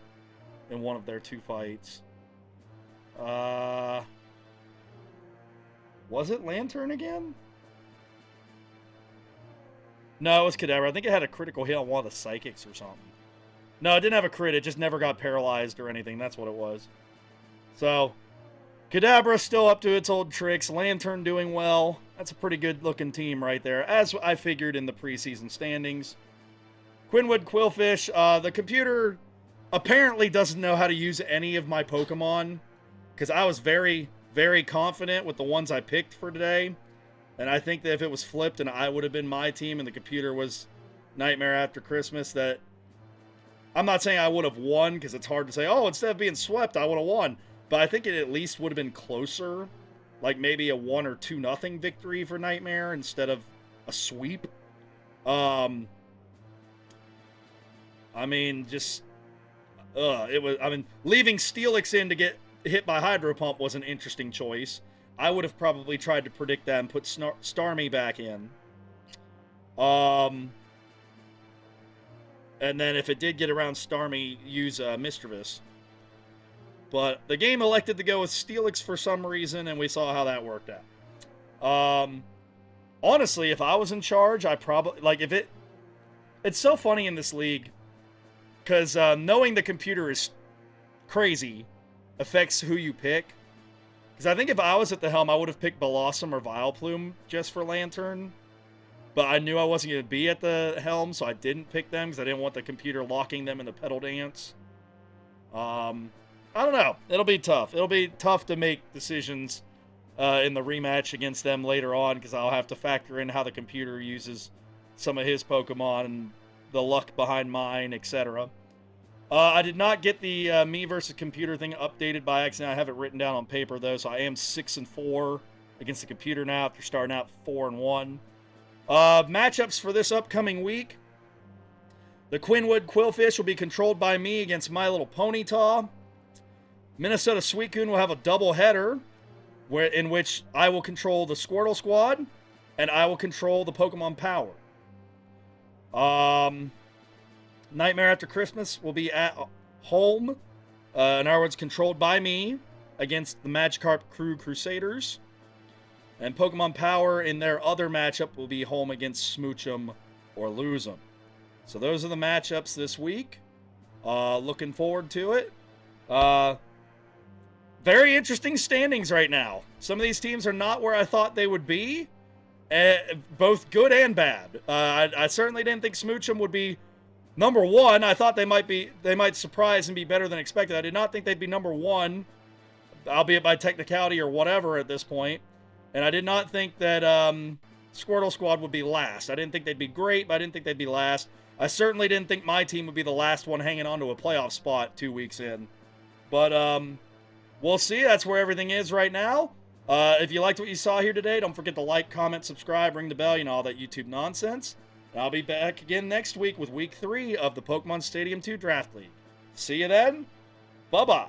in one of their 2 fights. Was it Lantern again? No, it was Kadabra. I think it had a critical hit on one of the Psychics or something. No, it didn't have a crit. It just never got paralyzed or anything. That's what it was. So, Kadabra still up to its old tricks. Lantern doing well. That's a pretty good looking team right there, as I figured in the preseason standings. Quinwood Quillfish. The computer apparently doesn't know how to use any of my Pokemon, because I was very, very confident with the ones I picked for today. And I think that if it was flipped and I would have been my team and the computer was Nightmare After Christmas, that I'm not saying I would have won, because it's hard to say, oh, instead of being swept, I would have won. But I think it at least would have been closer. Like maybe a 1 or 2-0 victory for Nightmare instead of a sweep. I mean, just... it was... I mean, leaving Steelix in to get hit by Hydro Pump was an interesting choice. I would have probably tried to predict that and put Starmie back in. And then if it did get around Starmie, use Mischievous. But the game elected to go with Steelix for some reason, and we saw how that worked out. Honestly, if I was in charge, I probably... Like, if it... It's so funny in this league, because knowing the computer is crazy affects who you pick. Because I think if I was at the helm, I would have picked Blossom or Vileplume just for Lantern. But I knew I wasn't going to be at the helm, so I didn't pick them because I didn't want the computer locking them in the pedal dance. I don't know. It'll be tough. It'll be tough to make decisions in the rematch against them later on, because I'll have to factor in how the computer uses some of his Pokemon and the luck behind mine, etc. I did not get the me versus computer thing updated by accident. I have it written down on paper, though, so I am 6-4 against the computer now after starting out 4-1. Matchups for this upcoming week. The Quinwood Quillfish will be controlled by me against My Little Ponyta. Minnesota Suicune will have a doubleheader in which I will control the Squirtle Squad and I will control the Pokemon Power. Nightmare After Christmas will be at home. In other words, controlled by me against the Magikarp Crew Crusaders. And Pokemon Power in their other matchup will be home against Smoochum or Losem. So those are the matchups this week. Looking forward to it. Very interesting standings right now. Some of these teams are not where I thought they would be. Both good and bad. I certainly didn't think Smoochum would be number 1. I thought they might surprise and be better than expected. I did not think they'd be number 1, albeit by technicality or whatever at this point. And I did not think that Squirtle Squad would be last. I didn't think they'd be great, but I didn't think they'd be last. I certainly didn't think my team would be the last one hanging on to a playoff spot 2 weeks in. But we'll see. That's where everything is right now. If you liked what you saw here today, don't forget to like, comment, subscribe, ring the bell, all that YouTube nonsense. And I'll be back again next week with Week 3 of the Pokemon Stadium 2 Draft League. See you then. Bye-bye.